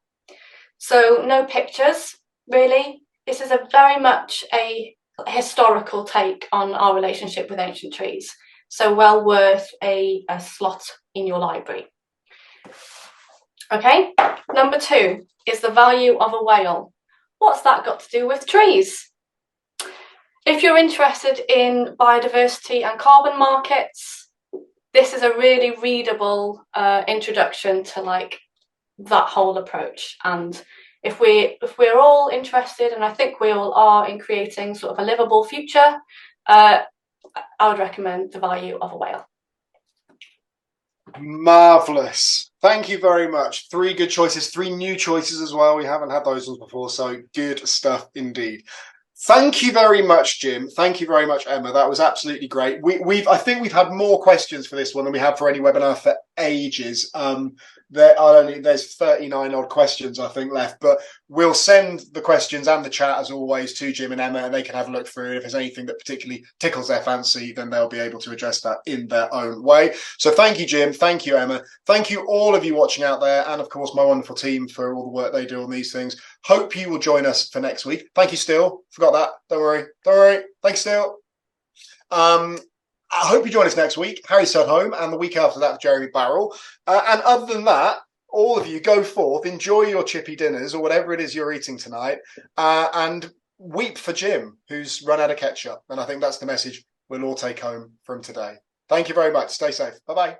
So no pictures, really. This is very much a historical take on our relationship with ancient trees. So well worth a slot in your library. Okay, number 2 is the value of a whale. What's that got to do with trees? If you're interested in biodiversity and carbon markets, this is a really readable introduction to like that whole approach. And if we're all interested, and I think we all are, in creating sort of a livable future, I would recommend The Value of a Whale. Marvellous. Thank you very much. 3 good choices, 3 new choices as well. We haven't had those ones before, so good stuff indeed. Thank you very much, Jim. Thank you very much, Emma. That was absolutely great. I think we've had more questions for this one than we have for any webinar for ages. There's 39 odd questions I think left, but we'll send the questions and the chat as always to Jim and Emma, and they can have a look through it. If there's anything that particularly tickles their fancy, then they'll be able to address that in their own way. So thank you, Jim. Thank you, Emma. Thank you all of you watching out there, and of course my wonderful team for all the work they do on these things. Hope you will join us for next week. Thank you, Steele. Forgot that. Don't worry. Thanks, Steele. I hope you join us next week. Harry's at home, and the week after that, Jeremy Barrell. And other than that, all of you go forth, enjoy your chippy dinners or whatever it is you're eating tonight, and weep for Jim, who's run out of ketchup. And I think that's the message we'll all take home from today. Thank you very much. Stay safe. Bye-bye.